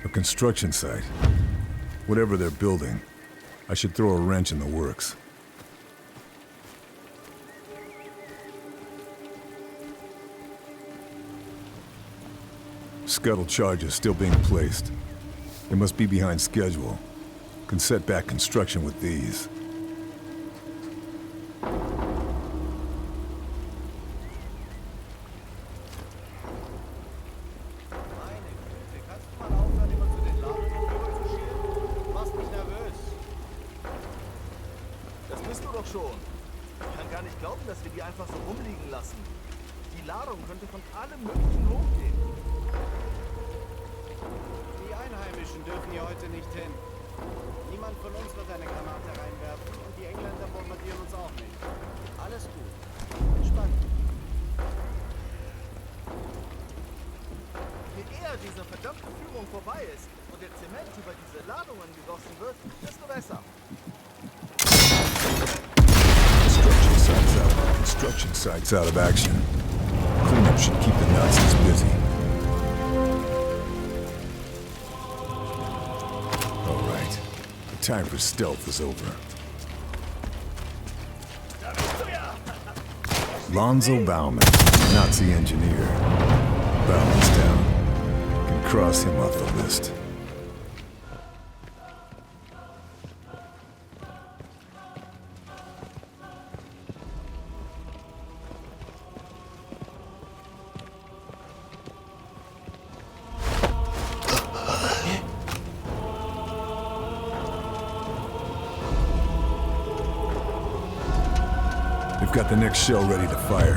A construction site. Whatever they're building, I should throw a wrench in the works. Scuttle charges still being placed. They must be behind schedule. Can set back construction with these. Das bist du doch schon. Ich kann gar nicht glauben, dass wir die einfach so rumliegen lassen. Die Ladung könnte von allem Möglichen hochgehen. Die Einheimischen dürfen hier heute nicht hin. Niemand von uns wird eine Granate reinwerfen und die Engländer bombardieren uns auch nicht. Alles gut. Entspannt. Je eher diese verdammte Führung vorbei ist und der Zement über diese Ladungen gegossen wird, desto besser. Construction sites out of action. Cleanup should keep the Nazis busy. All right. The time for stealth is over. Lonzo Bauman, Nazi engineer. Bauman's down. Can cross him off the list. They've got the next shell ready to fire.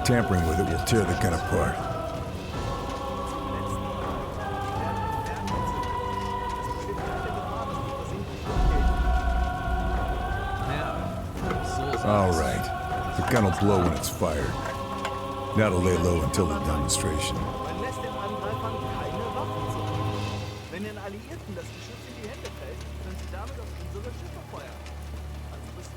Tampering with it will tear the gun apart. All right. The gun will blow when it's fired. Now to lay low until the demonstration. Man lässt den Angreifern keine Waffen zurück. Wenn den Alliierten das Geschütz in die Hände fällt, können sie damit auf unsere Schiffe feuern. Also bis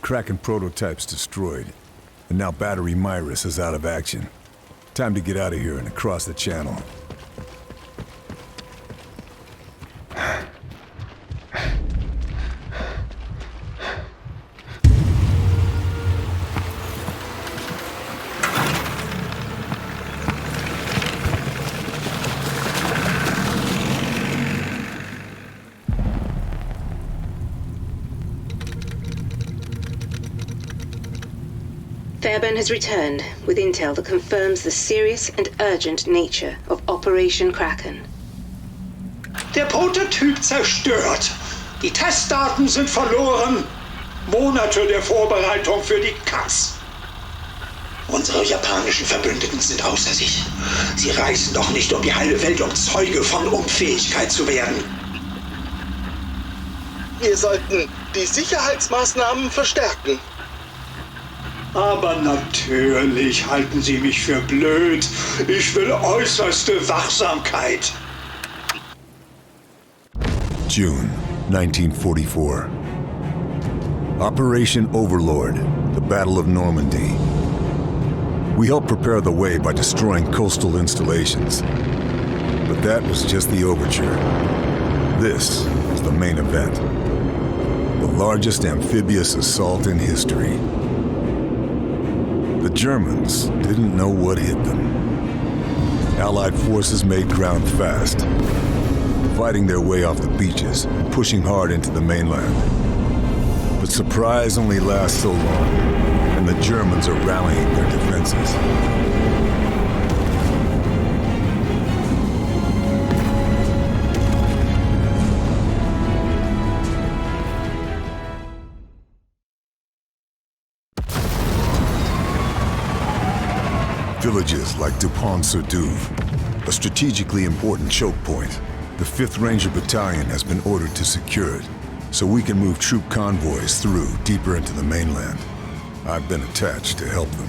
Kraken prototype's destroyed, and now Battery Myrus is out of action. Time to get out of here and across the channel. Fairbairn has returned with intel that confirms the serious and urgent nature of Operation Kraken. Der Prototyp zerstört. Die Testdaten sind verloren. Monate der Vorbereitung für die Katz. Unsere japanischen Verbündeten sind außer sich. Sie reisen doch nicht um die halbe Welt, um Zeuge von Unfähigkeit zu werden. Wir sollten die Sicherheitsmaßnahmen verstärken. Aber natürlich halten Sie mich für blöd. Ich will äußerste Wachsamkeit. June 1944. Operation Overlord, the Battle of Normandy. We helped prepare the way by destroying coastal installations. But that was just the overture. This was the main event. The largest amphibious assault in history. The Germans didn't know what hit them. Allied forces made ground fast, fighting their way off the beaches, pushing hard into the mainland. But surprise only lasts so long, and the Germans are rallying their defenses. villages like Dupont-sur-Douve, a strategically important choke point. The 5th Ranger Battalion has been ordered to secure it, so we can move troop convoys through deeper into the mainland. I've been attached to help them.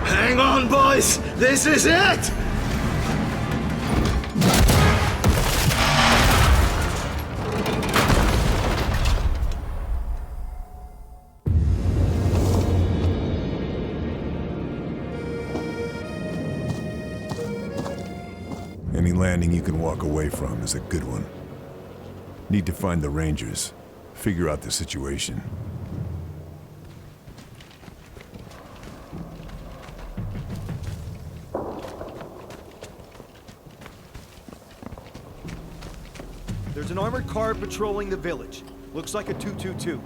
Hang on, boys! This is it! Any landing you can walk away from is a good one. Need to find the Rangers, figure out the situation. There's an armored car patrolling the village. Looks like a 222.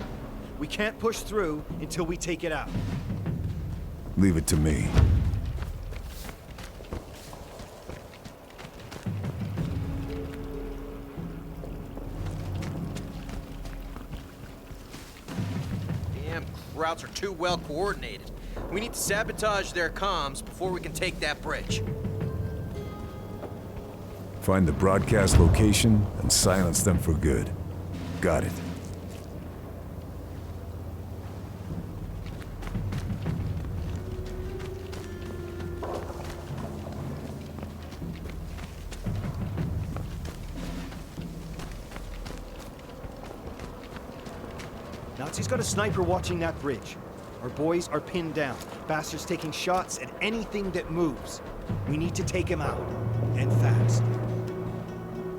We can't push through until we take it out. Leave it to me. Damn routes are too well coordinated. We need to sabotage their comms before we can take that bridge. Find the broadcast location and silence them for good. Got it. Nazi's got a sniper watching that bridge. Our boys are pinned down. Bastards taking shots at anything that moves. We need to take him out. And fast.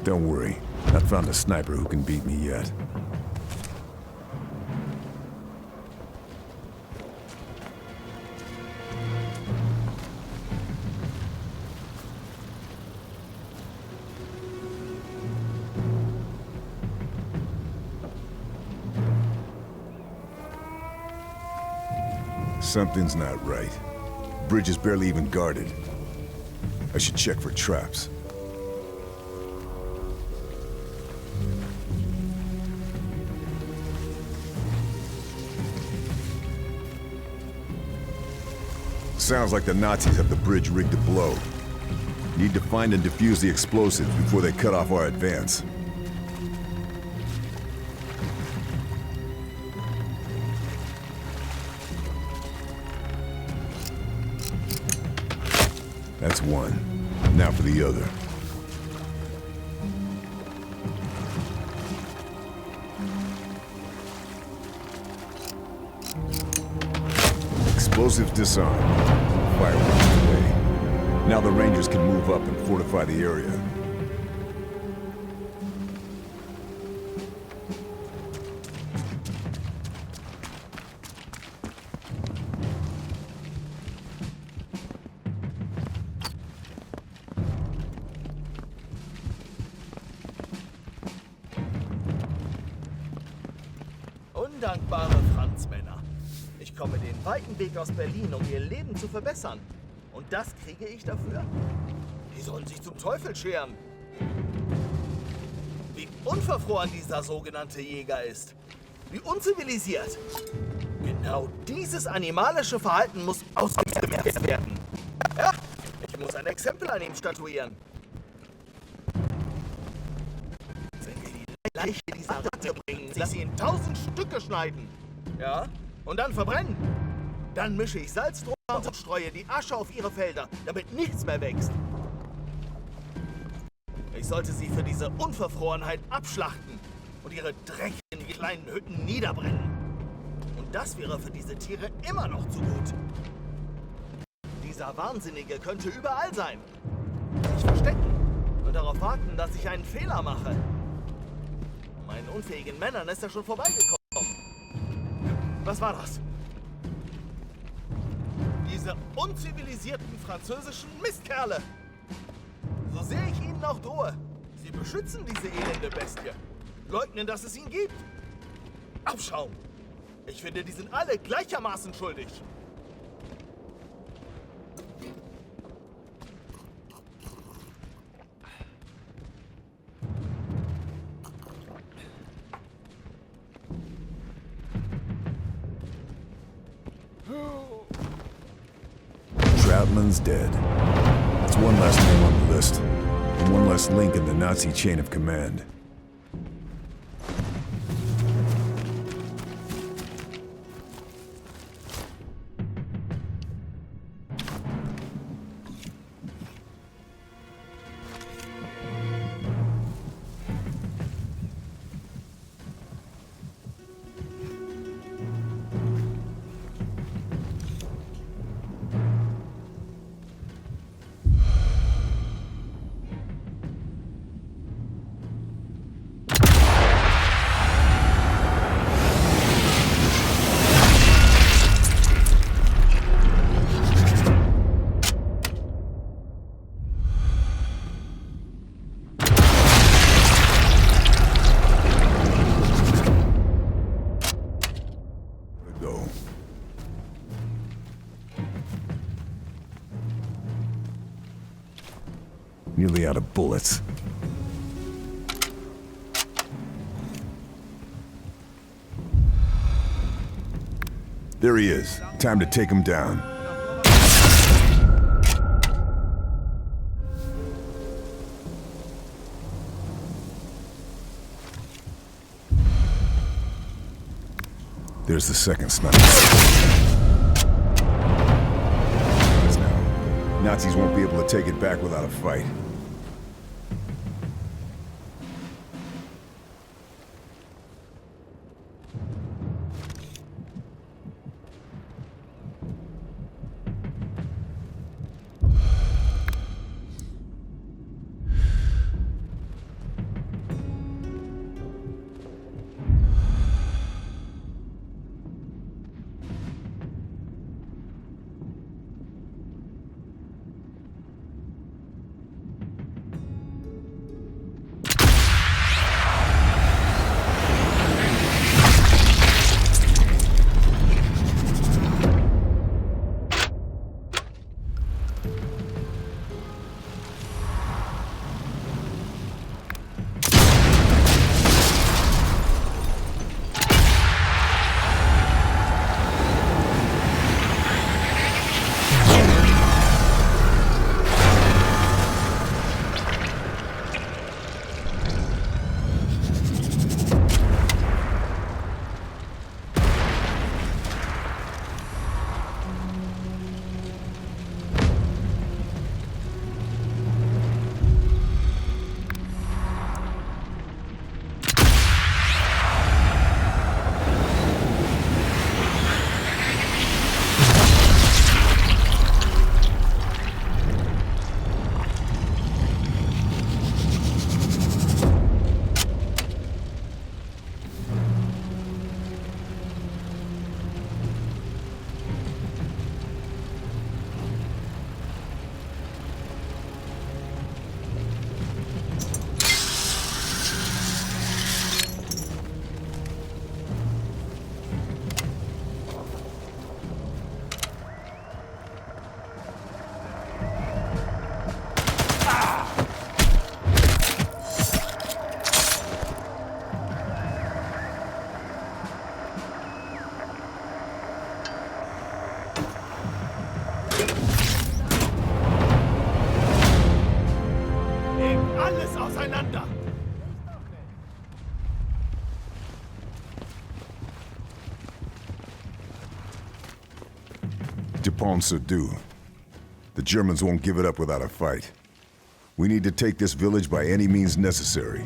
Don't worry. I've found a sniper who can beat me yet. Something's not right. Bridge is barely even guarded. I should check for traps. Sounds like the Nazis have the bridge rigged to blow. Need to find and defuse the explosives before they cut off our advance. That's one. Now for the other. Explosives disarmed. Fireworks away. Now the Rangers can move up and fortify the area. Undankbare Franzmänner. Ich komme den weiten Weg aus Berlin, um ihr Leben zu verbessern. Und das kriege ich dafür? Die sollen sich zum Teufel scheren. Wie unverfroren dieser sogenannte Jäger ist. Wie unzivilisiert. Genau dieses animalische Verhalten muss ausgemerzt werden. Ja, ich muss ein Exempel an ihm statuieren. Wenn wir die Leiche dieser Ratte bringen, lass sie in 1000 Stücke schneiden. Ja, und dann verbrennen. Dann mische ich Salz drunter und streue die Asche auf ihre Felder, damit nichts mehr wächst. Ich sollte sie für diese Unverfrorenheit abschlachten und ihre dreckigen kleinen Hütten niederbrennen. Und das wäre für diese Tiere immer noch zu gut. Dieser Wahnsinnige könnte überall sein. Sich verstecken und darauf warten, dass ich einen Fehler mache. Meinen unfähigen Männern ist er schon vorbeigekommen. Was war das? Diese unzivilisierten französischen Mistkerle! So sehr ich ihnen auch drohe, sie beschützen diese elende Bestie. Leugnen, dass es ihn gibt. Abschaum! Ich finde, die sind alle gleichermaßen schuldig. Gatlin's dead. That's one less name on the list, and one less link in the Nazi chain of command. Nearly out of bullets. There he is. Time to take him down. There's the second sniper. Nazis won't be able to take it back without a fight. Subdue. The Germans won't give it up without a fight. We need to take this village by any means necessary.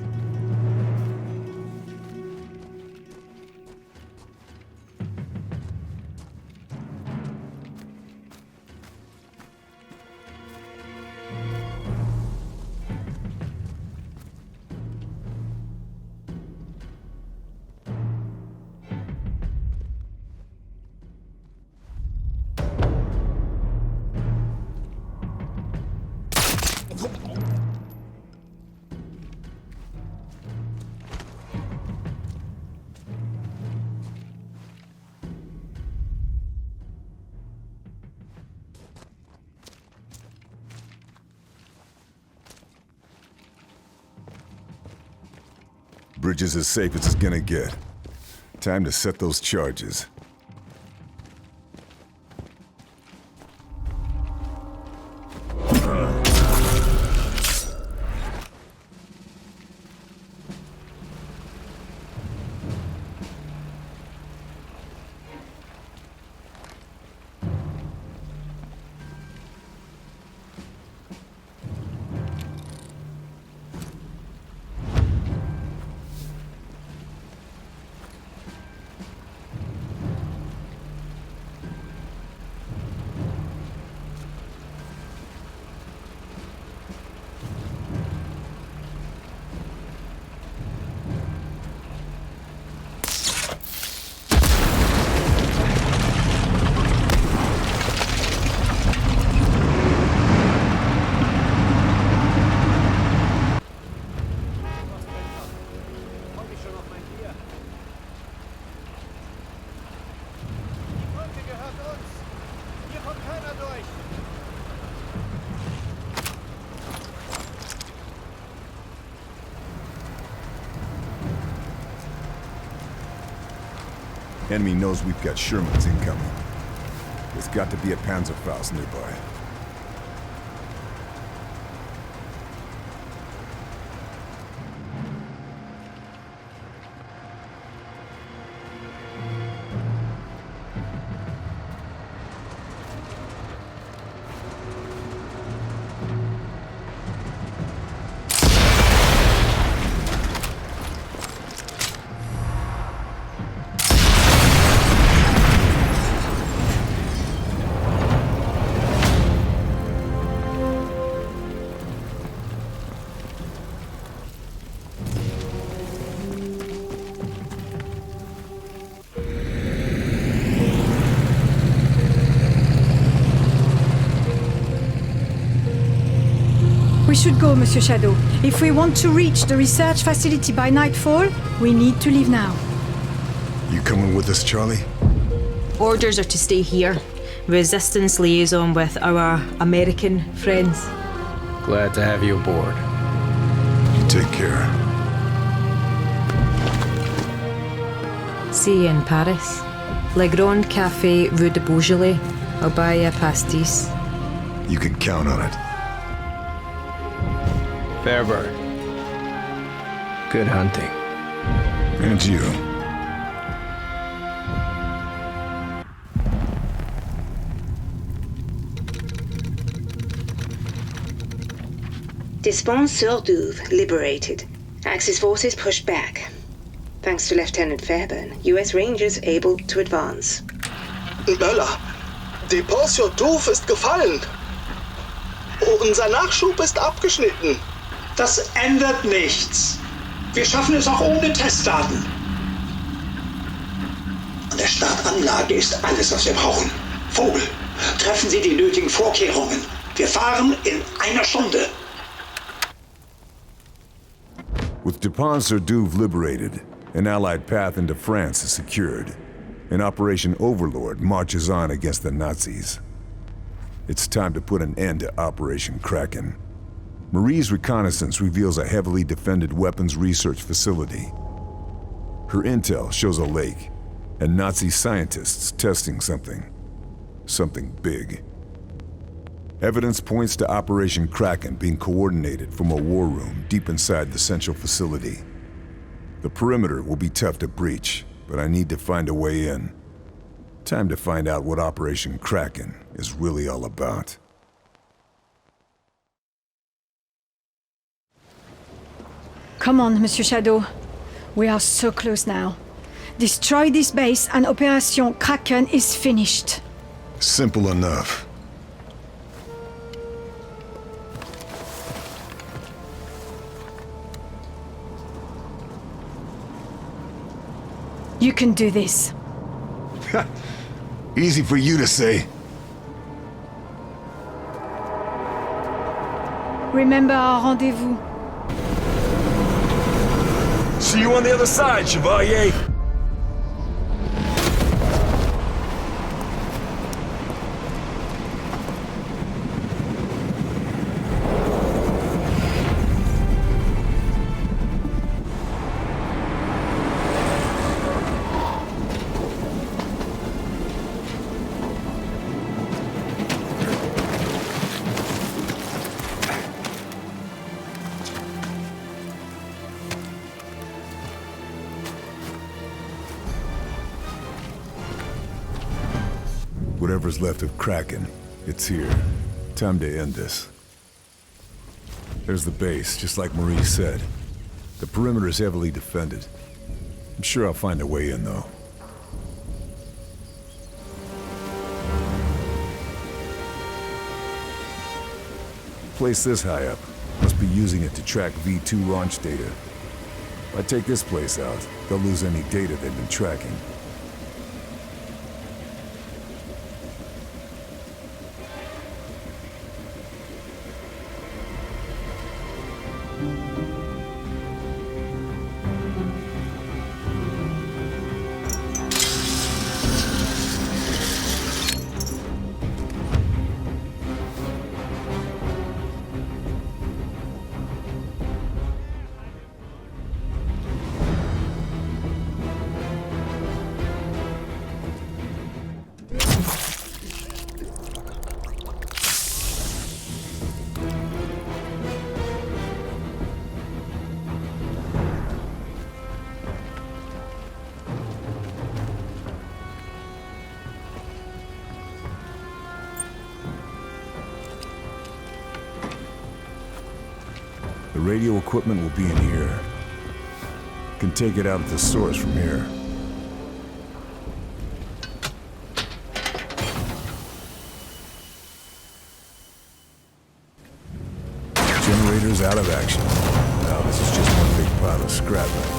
Bridge is as safe as it's gonna get. Time to set those charges. da durch! Enemy knows we've got Shermans incoming. There's got to be a Panzerfaust nearby. We should go, Monsieur Shadow. If we want to reach the research facility by nightfall, we need to leave now. You coming with us, Charlie? Orders are to stay here. Resistance liaison with our American friends. Glad to have you aboard. You take care. See you in Paris. Le Grand Café Rue de Beaujolais. I'll buy you a pastis. You can count on it. Fairbird. Good hunting. And you. Dispense-sur-Douve liberated. Axis forces pushed back. Thanks to Lieutenant Fairburn, US Rangers able to advance. Möller, Dispense-sur-Douve ist gefallen. Unser Nachschub ist abgeschnitten. Das ändert nichts. Wir schaffen es auch ohne Testdaten. An der Startanlage ist alles, was wir brauchen. Vogel, treffen Sie die nötigen Vorkehrungen. Wir fahren in einer Stunde. With Dispense-sur-Douve liberated, an Allied path into France is secured, and Operation Overlord marches on against the Nazis. It's time to put an end to Operation Kraken. Marie's reconnaissance reveals a heavily defended weapons research facility. Her intel shows a lake, and Nazi scientists testing something. Something big. Evidence points to Operation Kraken being coordinated from a war room deep inside the central facility. The perimeter will be tough to breach, but I need to find a way in. Time to find out what Operation Kraken is really all about. Come on, Monsieur Shadow. We are so close now. Destroy this base and Operation Kraken is finished. Simple enough. You can do this. Easy for you to say. Remember our rendezvous. See you on the other side, Chevalier! Whatever's left of Kraken, it's here. Time to end this. There's the base, just like Marie said. The perimeter is heavily defended. I'm sure I'll find a way in, though. Place this high up. Must be using it to track V2 launch data. If I take this place out, they'll lose any data they've been tracking. The radio equipment will be in here. Can take it out at the source from here. Generator's out of action. Now this is just one big pile of scrap metal.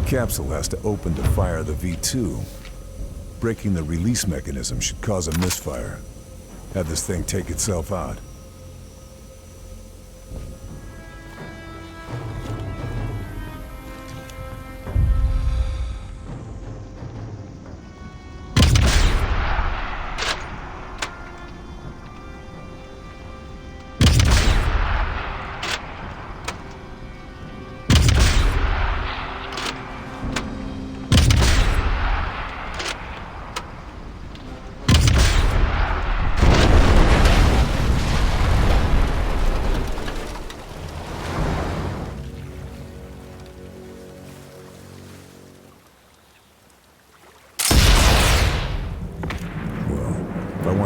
Capsule has to open to fire the V2. Breaking the release mechanism should cause a misfire. Have this thing take itself out.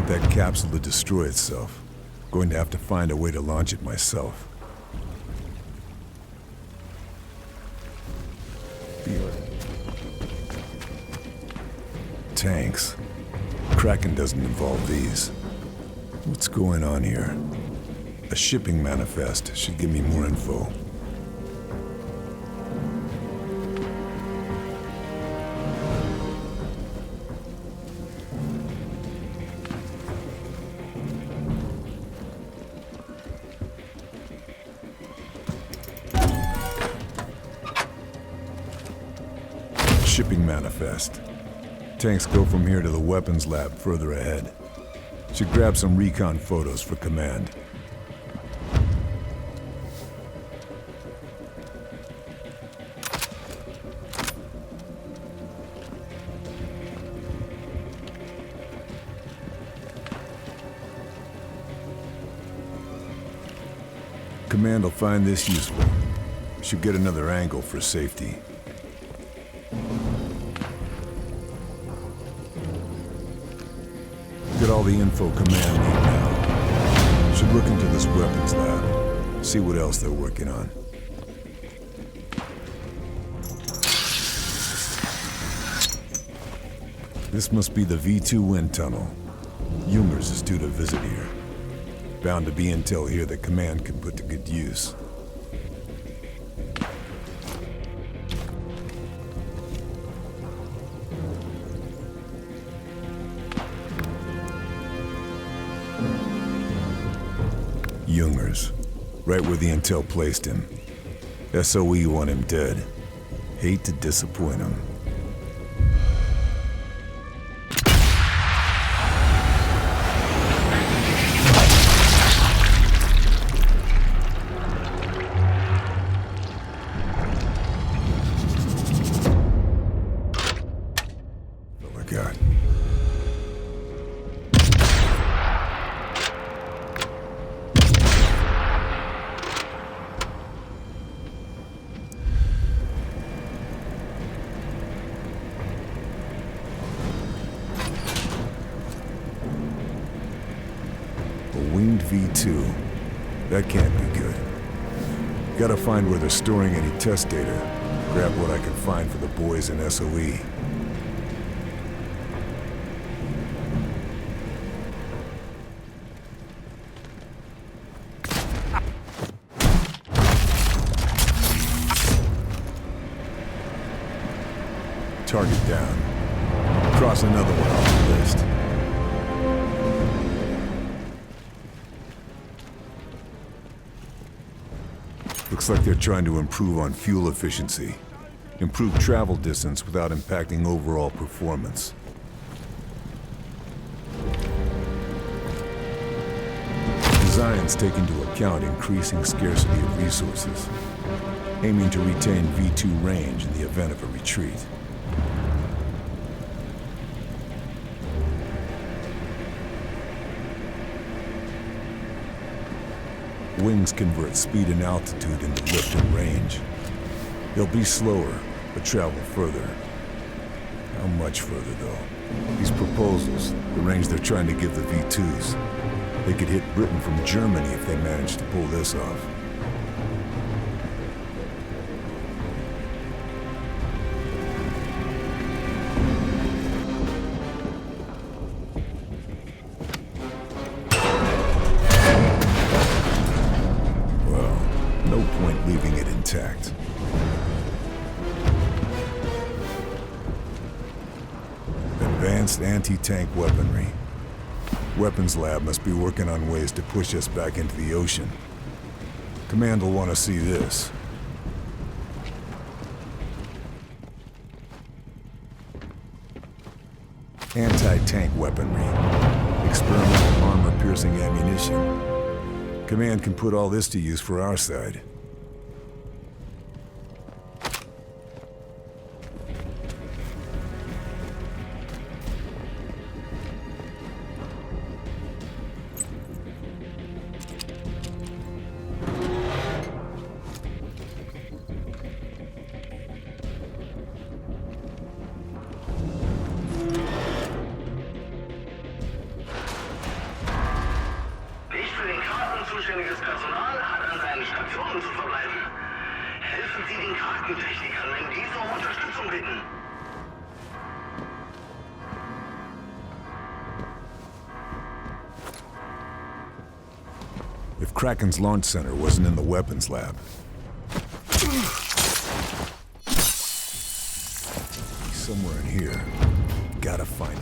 That capsule to destroy itself. I'm going to have to find a way to launch it myself. Tanks. Kraken doesn't involve these. What's going on here? A shipping manifest should give me more info. Shipping manifest. Tanks go from here to the weapons lab further ahead. Should grab some recon photos for command. Command will find this useful. Should get another angle for safety. Get all the info command need now. Should look into this weapons lab. See what else they're working on. This must be the V2 wind tunnel. Jungers is due to visit here. Bound to be intel here that command can put to good use. Jungers. Right where the intel placed him. SOE want him dead. Hate to disappoint him. Oh my God. Winged V2. That can't be good. Gotta find where they're storing any test data. Grab what I can find for the boys in SOE. Target down. Cross another one off the list. Looks like they're trying to improve on fuel efficiency. Improve travel distance without impacting overall performance. Designs take into account increasing scarcity of resources, aiming to retain V2 range in the event of a retreat. Wings convert speed and altitude into lift and range. They'll be slower, but travel further. How much further, though? These proposals, the range they're trying to give the V2s, they could hit Britain from Germany if they managed to pull this off. Well, no point leaving it intact. Advanced anti-tank weaponry. Weapons lab must be working on ways to push us back into the ocean. Command will want to see this. Anti-tank weaponry. Experimental armor-piercing ammunition. Command can put all this to use for our side. zuständiges Personal hat an seinen Stationen zu verbleiben. Helfen Sie den Kartentechnikern, wenn diese um Unterstützung bitten. If Kraken's launch center wasn't in the weapons lab. He's somewhere in here. Gotta find it.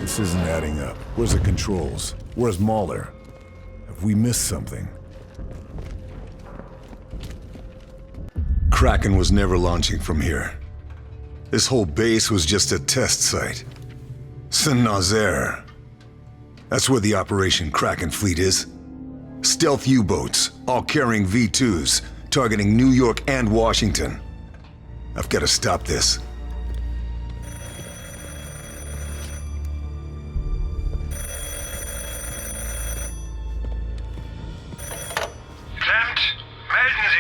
This isn't adding up. Where's the controls? Where's Mahler? Have we missed something? Kraken was never launching from here. This whole base was just a test site. Saint-Nazaire. That's where the Operation Kraken fleet is. Stealth U-boats, all carrying V2s, targeting New York and Washington. I've got to stop this.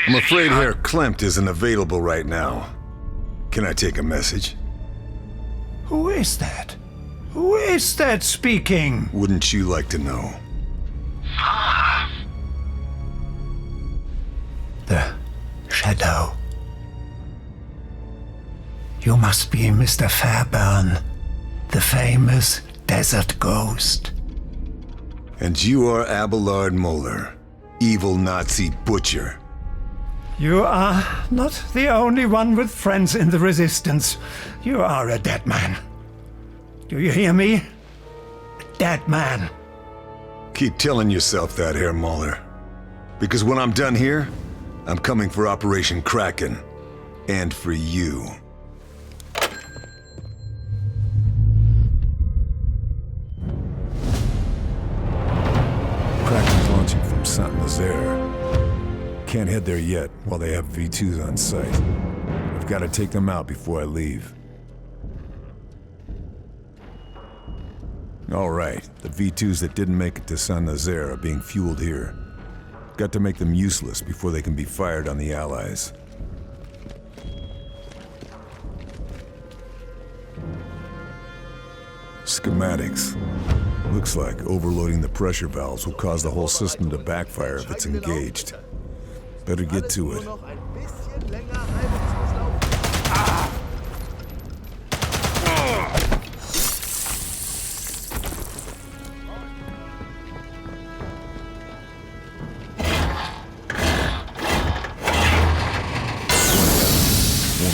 I'm afraid Herr Klempt isn't available right now. Can I take a message? Who is that? Who is that speaking? Wouldn't you like to know? The Shadow. You must be Mr. Feyrbёrn, the famous desert ghost. And you are Abelard Moeller, evil Nazi butcher. You are not the only one with friends in the Resistance. You are a dead man. Do you hear me? A dead man. Keep telling yourself that, Herr Moeller. Because when I'm done here, I'm coming for Operation Kraken. And for you. Kraken's launching from Saint-Nazaire. Can't head there yet while they have V2s on site. I've got to take them out before I leave. All right, the V2s that didn't make it to Saint-Nazaire are being fueled here. Got to make them useless before they can be fired on the Allies. Schematics. Looks like overloading the pressure valves will cause the whole system to backfire if it's engaged. Better get to it. Won't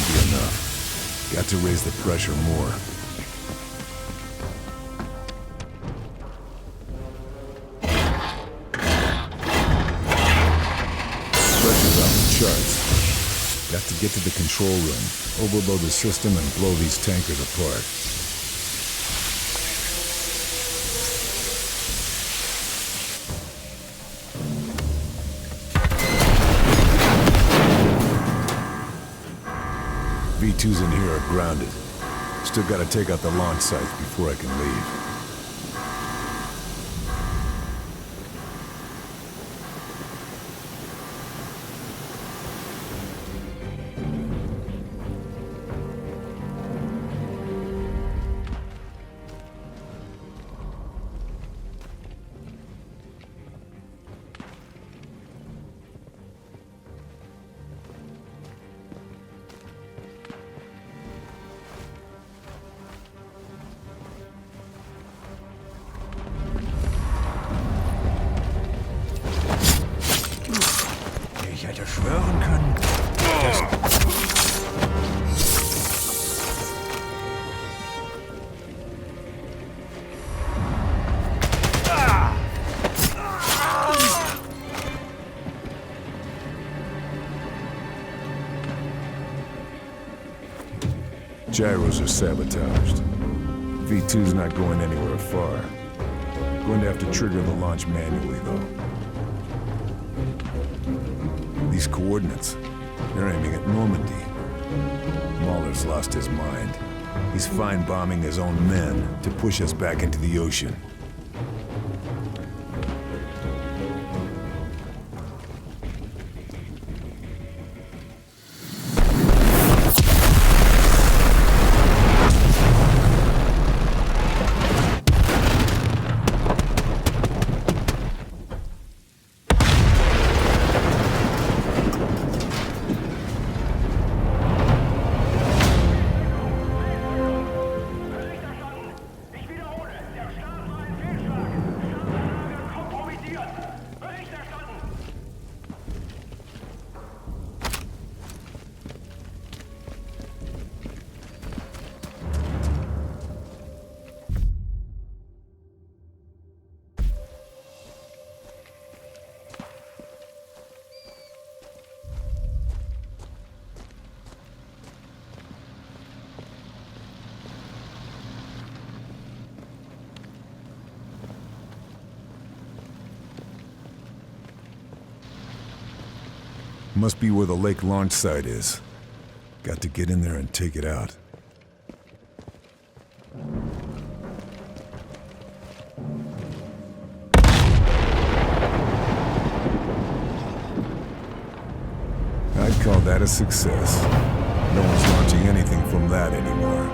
be enough. Got to raise the pressure more. Pressure's off the charts. Got to get to the control room, overload the system, and blow these tankers apart. V2s in here are grounded. Still gotta take out the launch sites before I can leave. Ich hätte schwören können, Gyros are sabotaged. V2's not going anywhere far. Going to have to trigger the launch manually, though. These coordinates, they're aiming at Normandy. Mahler's lost his mind. He's fine bombing his own men to push us back into the ocean. Must be where the lake launch site is. Got to get in there and take it out. I'd call that a success. No one's launching anything from that anymore.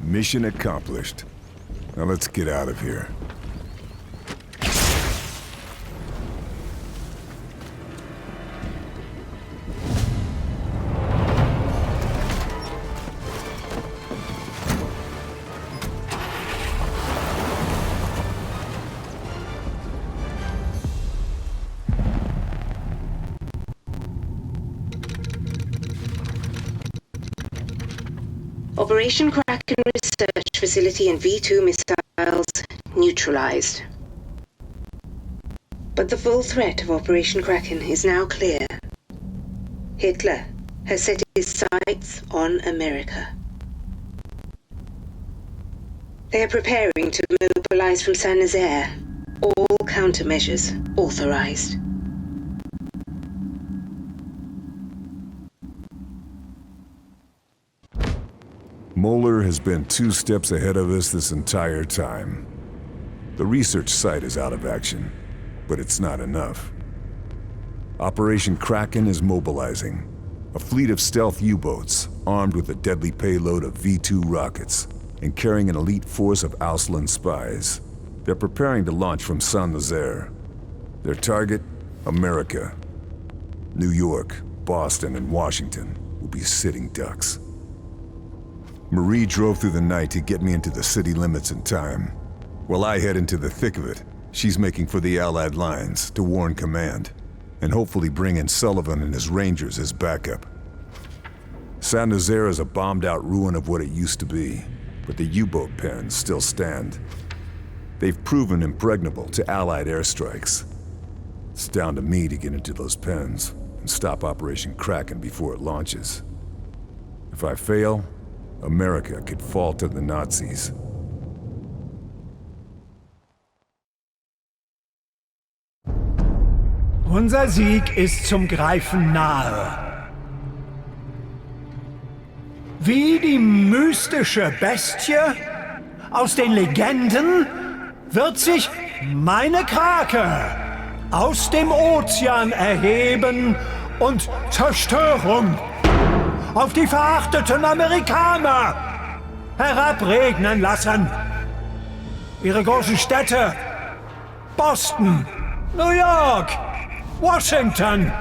Mission accomplished. Now let's get out of here. Operation Kraken Research Facility and V2 missiles neutralized. But the full threat of Operation Kraken is now clear. Hitler has set his sights on America. They are preparing to mobilize from Saint-Nazaire. All countermeasures authorized. Moeller has been 2 steps ahead of us this entire time. The research site is out of action, but it's not enough. Operation Kraken is mobilizing. A fleet of stealth U-boats, armed with a deadly payload of V-2 rockets, and carrying an elite force of Auslan spies. They're preparing to launch from Saint-Nazaire. Their target? America. New York, Boston, and Washington will be sitting ducks. Marie drove through the night to get me into the city limits in time. While I head into the thick of it, she's making for the Allied lines to warn command, and hopefully bring in Sullivan and his Rangers as backup. Saint-Nazaire is a bombed-out ruin of what it used to be, but the U-boat pens still stand. They've proven impregnable to Allied airstrikes. It's down to me to get into those pens and stop Operation Kraken before it launches. If I fail, America could fall to the Nazis. Unser Sieg ist zum Greifen nahe. Wie die mystische Bestie aus den Legenden wird sich meine Krake aus dem Ozean erheben und Zerstörung auf die verachteten Amerikaner herabregnen lassen. Ihre großen Städte, Boston, New York, Washington,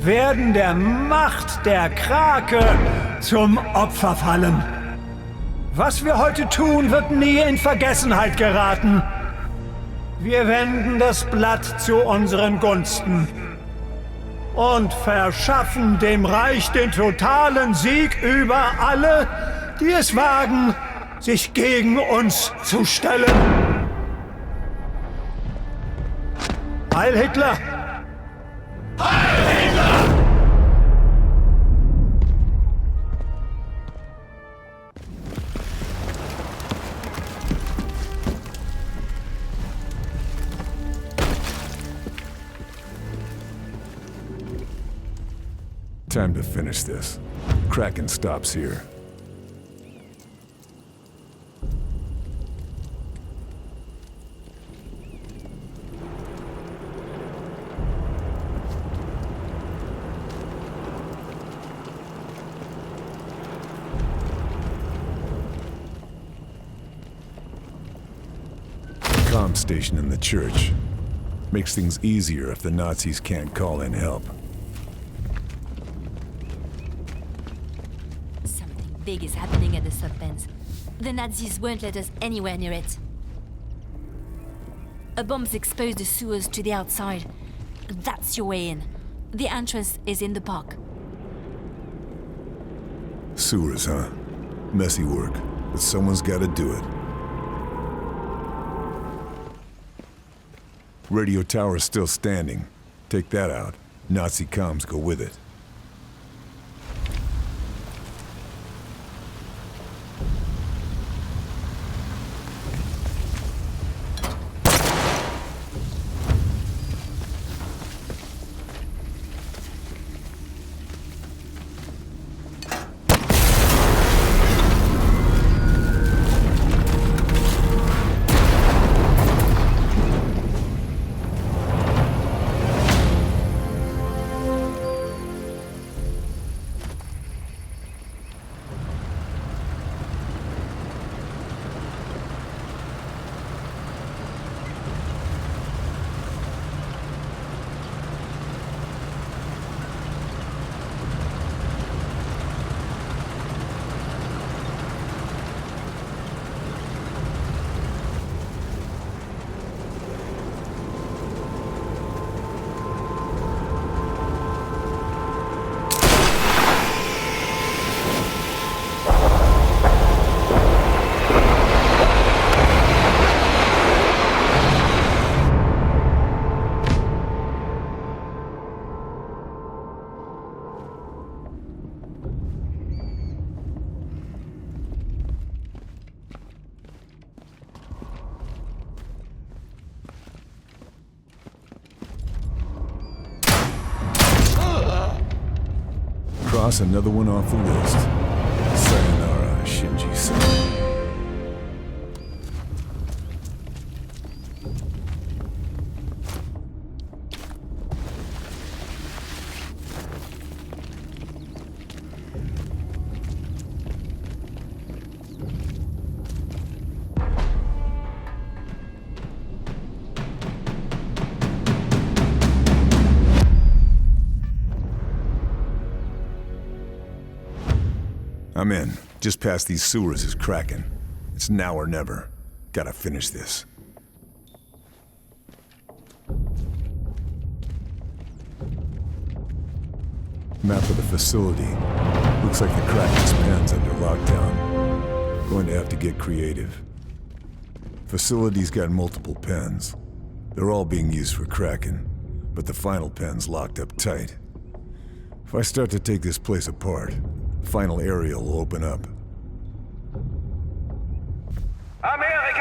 werden der Macht der Krake zum Opfer fallen. Was wir heute tun, wird nie in Vergessenheit geraten. Wir wenden das Blatt zu unseren Gunsten und verschaffen dem Reich den totalen Sieg über alle, die es wagen, sich gegen uns zu stellen. Heil Hitler! Heil Hitler! Time to finish this. Kraken stops here. Comm station in the church. Makes things easier if the Nazis can't call in help. Big is happening at the sub-pens. The Nazis won't let us anywhere near it. A bomb's exposed the sewers to the outside. That's your way in. The entrance is in the park. Sewers, huh? Messy work, but someone's gotta do it. Radio tower's still standing. Take that out. Nazi comms go with it. Cross another one off the list. Sayonara, Shinji-san. I'm in. Just past these sewers is Kraken. It's now or never. Gotta finish this. Map of the facility. Looks like the Kraken's pen's under lockdown. Going to have to get creative. Facility's got multiple pens. They're all being used for Kraken, but the final pen's locked up tight. If I start to take this place apart, the final area will open up.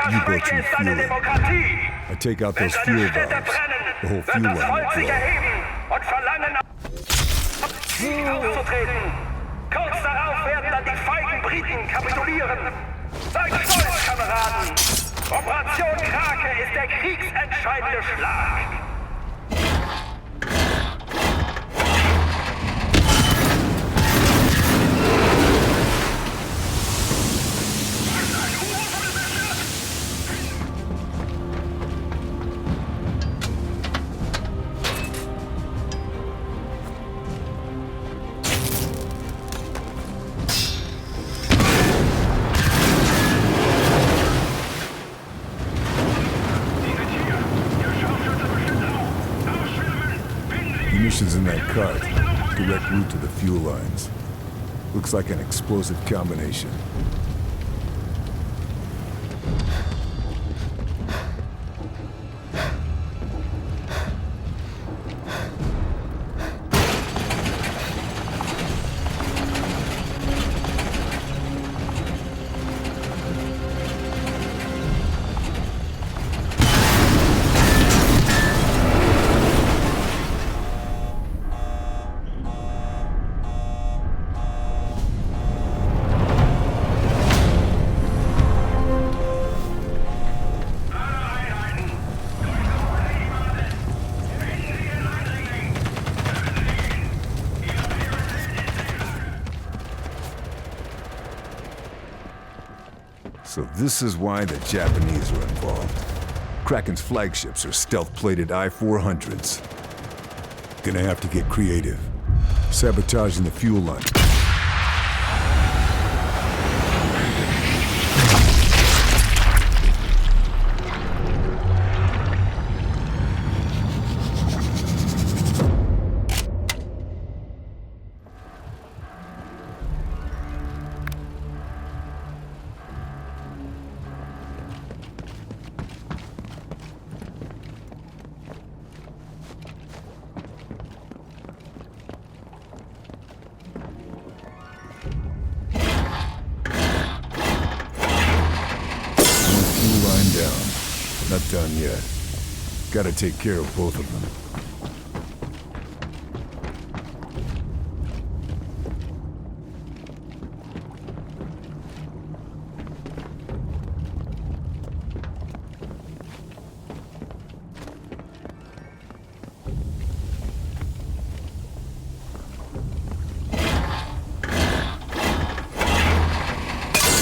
U-boats refueling. I take out those fuel valves. The whole fuel line will blow. Aufzutreten. Kurz darauf werden dann die feigen Briten kapitulieren. Seid stolz, Kameraden. Operation Krake ist der kriegsentscheidende Schlag. Munitions in that cart. Direct route to the fuel lines. Looks like an explosive combination. So this is why the Japanese are involved. Kraken's flagships are stealth-plated I-400s. Gonna have to get creative. Sabotaging the fuel line. Not done yet. Gotta take care of both of them.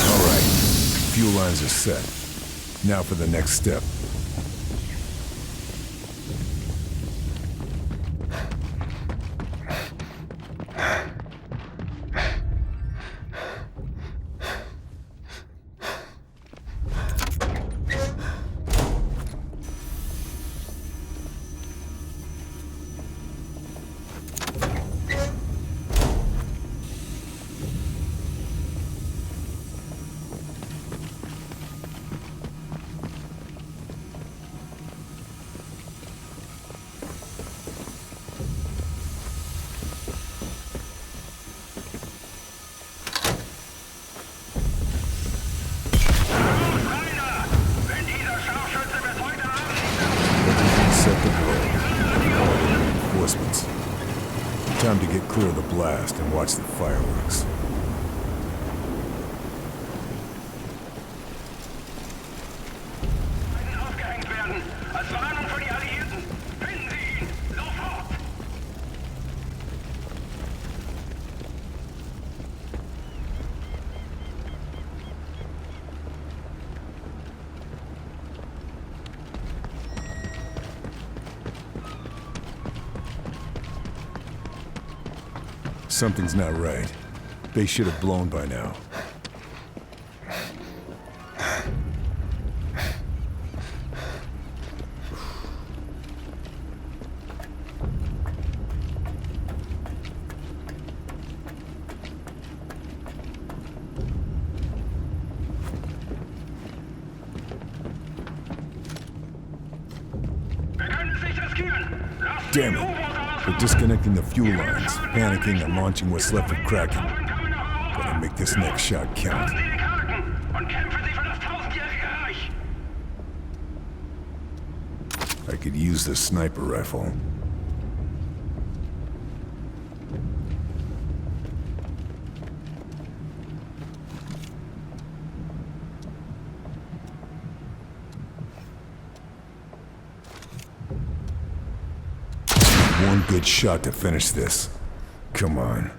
All right, fuel lines are set. Now for the next step. Time to get clear of the blast and watch the fireworks. Something's not right. They should have blown by now. Damn it. They're disconnecting the fuel lines, panicking and launching what's left of Kraken. Gotta make this next shot count. I could use the sniper rifle. One good shot to finish this. Come on.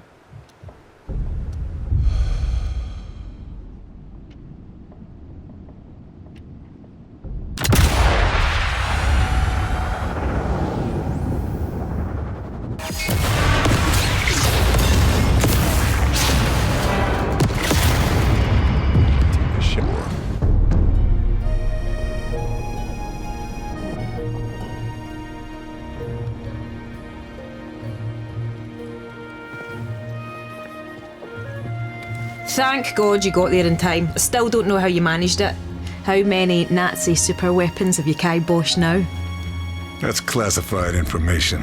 Thank God you got there in time. I still don't know how you managed it. How many Nazi super weapons have you kiboshed now? That's classified information.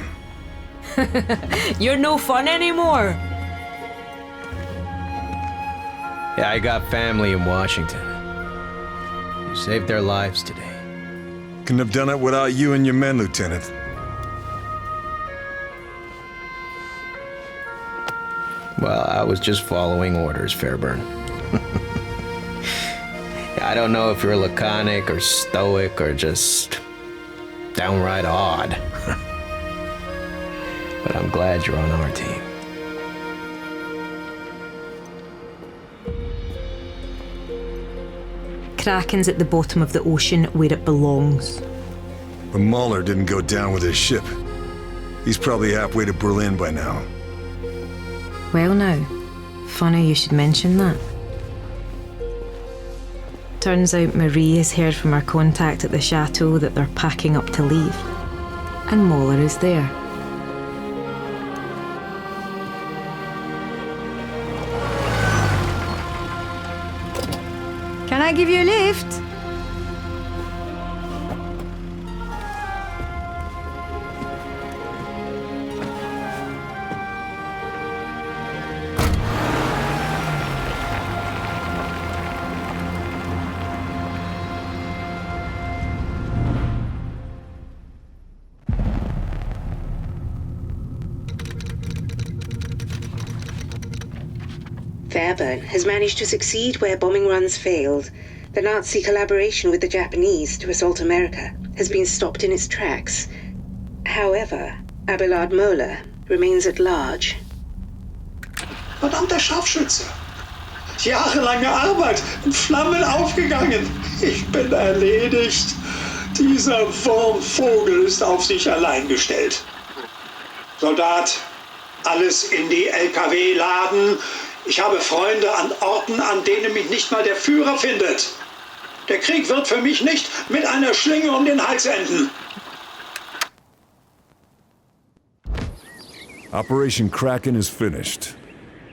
You're no fun anymore. Yeah, I got family in Washington. You saved their lives today. Couldn't have done it without you and your men, Lieutenant. Well, I was just following orders, Feyrbёrn. I don't know if you're laconic or stoic or just downright odd. But I'm glad you're on our team. Kraken's at the bottom of the ocean where it belongs. But Mahler didn't go down with his ship. He's probably halfway to Berlin by now. Well now, funny you should mention that. Turns out Marie has heard from her contact at the chateau that they're packing up to leave. And Mahler is there. Can I give you a lift? Feyrbёrn has managed to succeed where bombing runs failed. The Nazi collaboration with the Japanese to assault America has been stopped in its tracks. However, Abelard Moeller remains at large. Verdammter Scharfschütze! Jahrelange Arbeit in Flammen aufgegangen. Ich bin erledigt. Dieser Wurmvogel ist auf sich allein gestellt. Soldat, alles in die LKW laden. Ich habe Freunde an Orten, an denen mich nicht mal der Führer findet. Der Krieg wird für mich nicht mit einer Schlinge um den Hals enden. Operation Kraken is finished.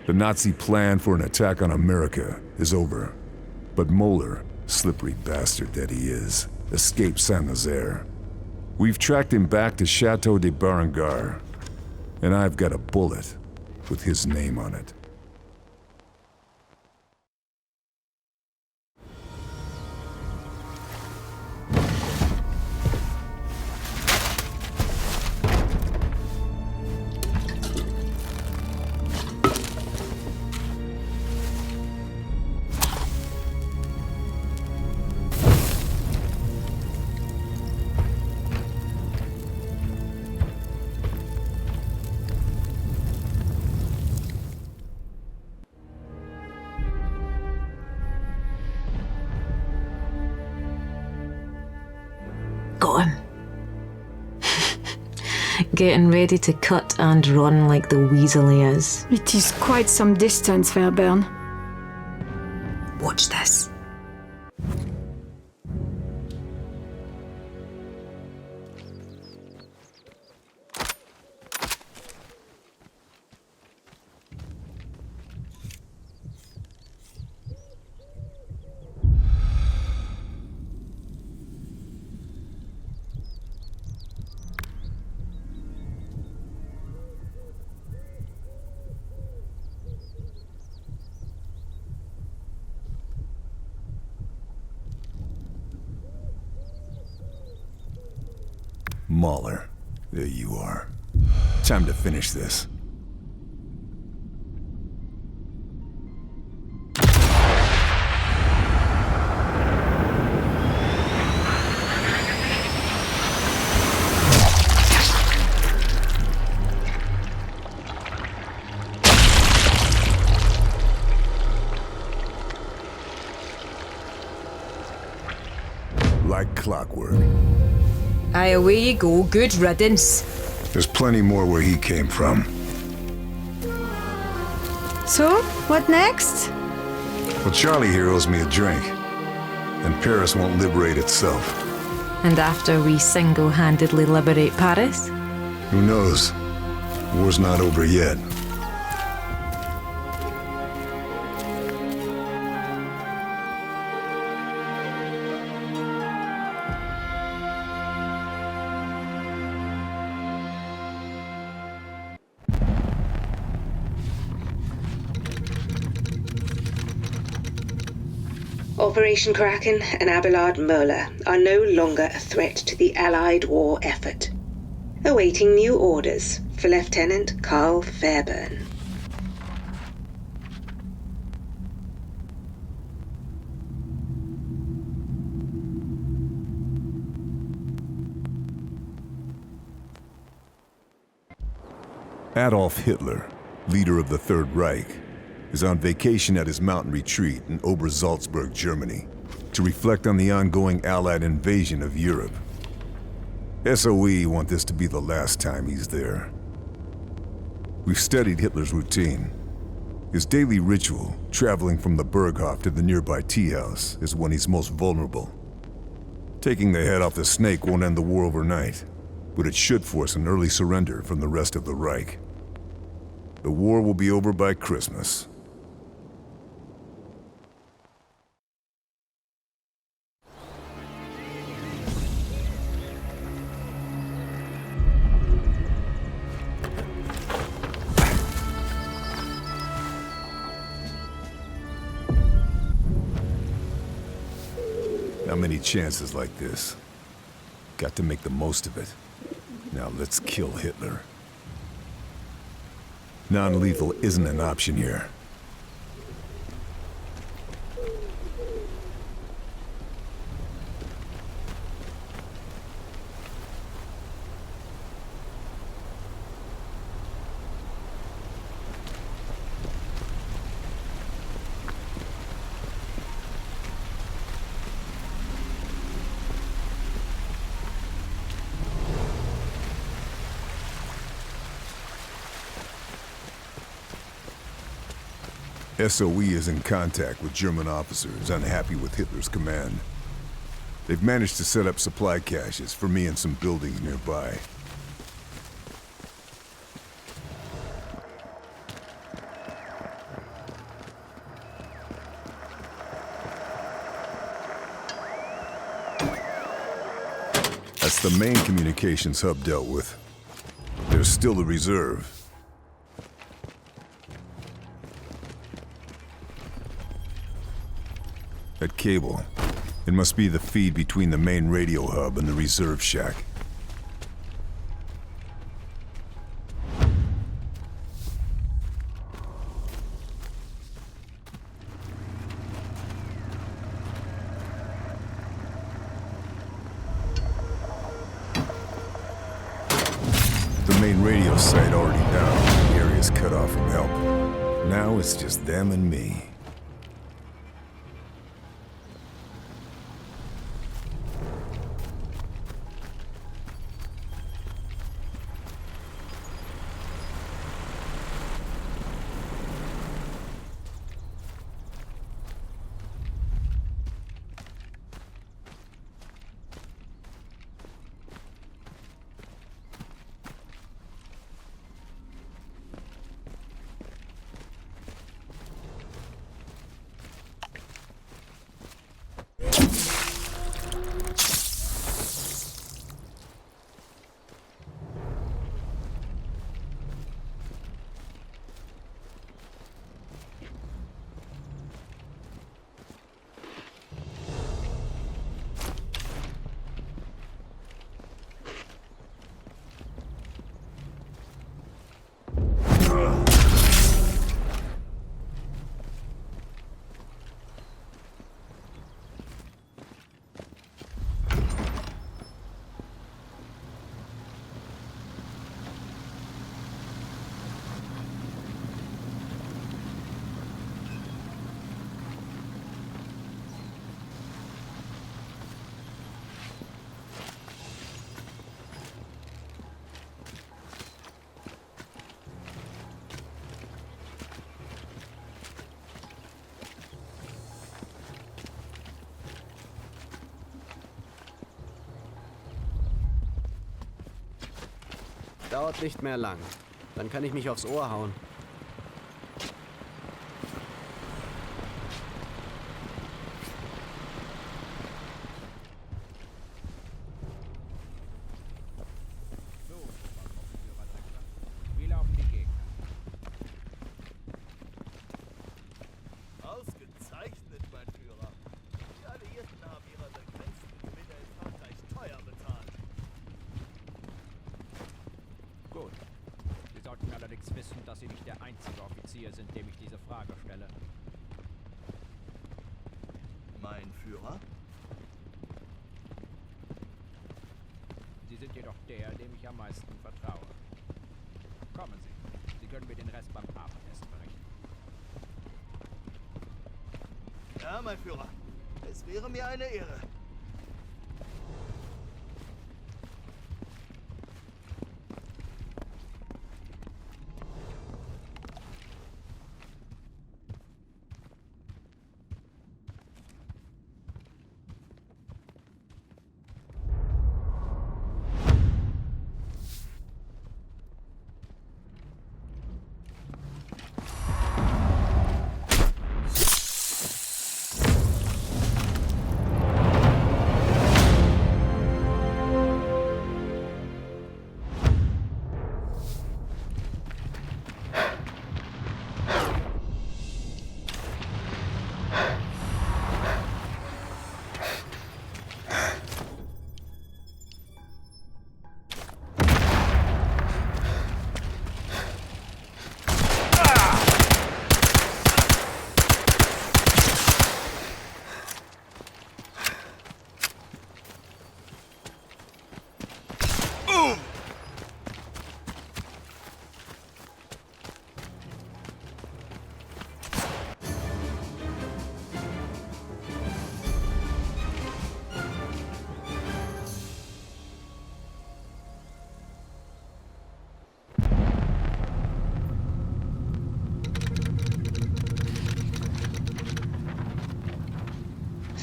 The Nazi plan for an attack on America is over. But Moeller, slippery bastard that he is, escaped Saint-Nazaire. We've tracked him back to Chateau de Berengar. And I've got a bullet with his name on it. getting ready to cut and run like the weasel he is. It is quite some distance, Feyerburn. Watch this. Mahler, there you are. Time to finish this. Like clockwork. Aye, away you go. Good riddance. There's plenty more where he came from. So, what next? Well, Charlie here owes me a drink. And Paris won't liberate itself. And after we single-handedly liberate Paris? Who knows? War's not over yet. Operation Kraken and Abelard Möller are no longer a threat to the Allied war effort. Awaiting new orders for Lieutenant Karl Feyrbёrn. Adolf Hitler, leader of the Third Reich, is on vacation at his mountain retreat in Obersalzberg, Germany, to reflect on the ongoing Allied invasion of Europe. SOE want this to be the last time he's there. We've studied Hitler's routine. His daily ritual, traveling from the Berghof to the nearby tea house, is when he's most vulnerable. Taking the head off the snake won't end the war overnight, but it should force an early surrender from the rest of the Reich. The war will be over by Christmas. Not many chances like this. Got to make the most of it. Now let's kill Hitler. Non-lethal isn't an option here. SOE is in contact with German officers unhappy with Hitler's command. They've managed to set up supply caches for me in some buildings nearby. That's the main communications hub dealt with. There's still a reserve. That cable. It must be the feed between the main radio hub and the reserve shack. The main radio site already down. The area's cut off from help. Now it's just them and me. Dauert nicht mehr lang. Dann kann ich mich aufs Ohr hauen. Wie laufen die Gegner? Ausgezeichnet, mein Führer. Die Alliierten haben ihre begrenzten Gewinne in Frankreich teuer bezahlt. Gut. Sie sollten allerdings wissen, dass Sie nicht der einzige Offizier sind, dem ich diese Frage stelle. Mein Führer? Sie sind jedoch der, dem ich am meisten vertraue. Kommen Sie. Sie können mir den Rest beim Abendessen berichten. Ja, mein Führer. Es wäre mir eine Ehre.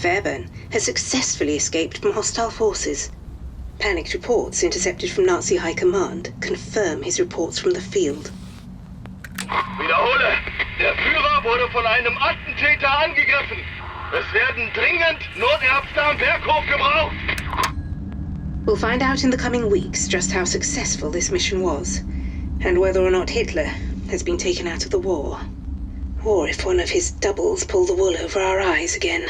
Feyrbёrn has successfully escaped from hostile forces. Panicked reports intercepted from Nazi High Command confirm his reports from the field. Wiederhole! Der Führer wurde von einem Attentäter angegriffen. Es werden dringend Notärzte am Berghof gebraucht. We'll find out in the coming weeks just how successful this mission was, and whether or not Hitler has been taken out of the war, or if one of his doubles pulled the wool over our eyes again.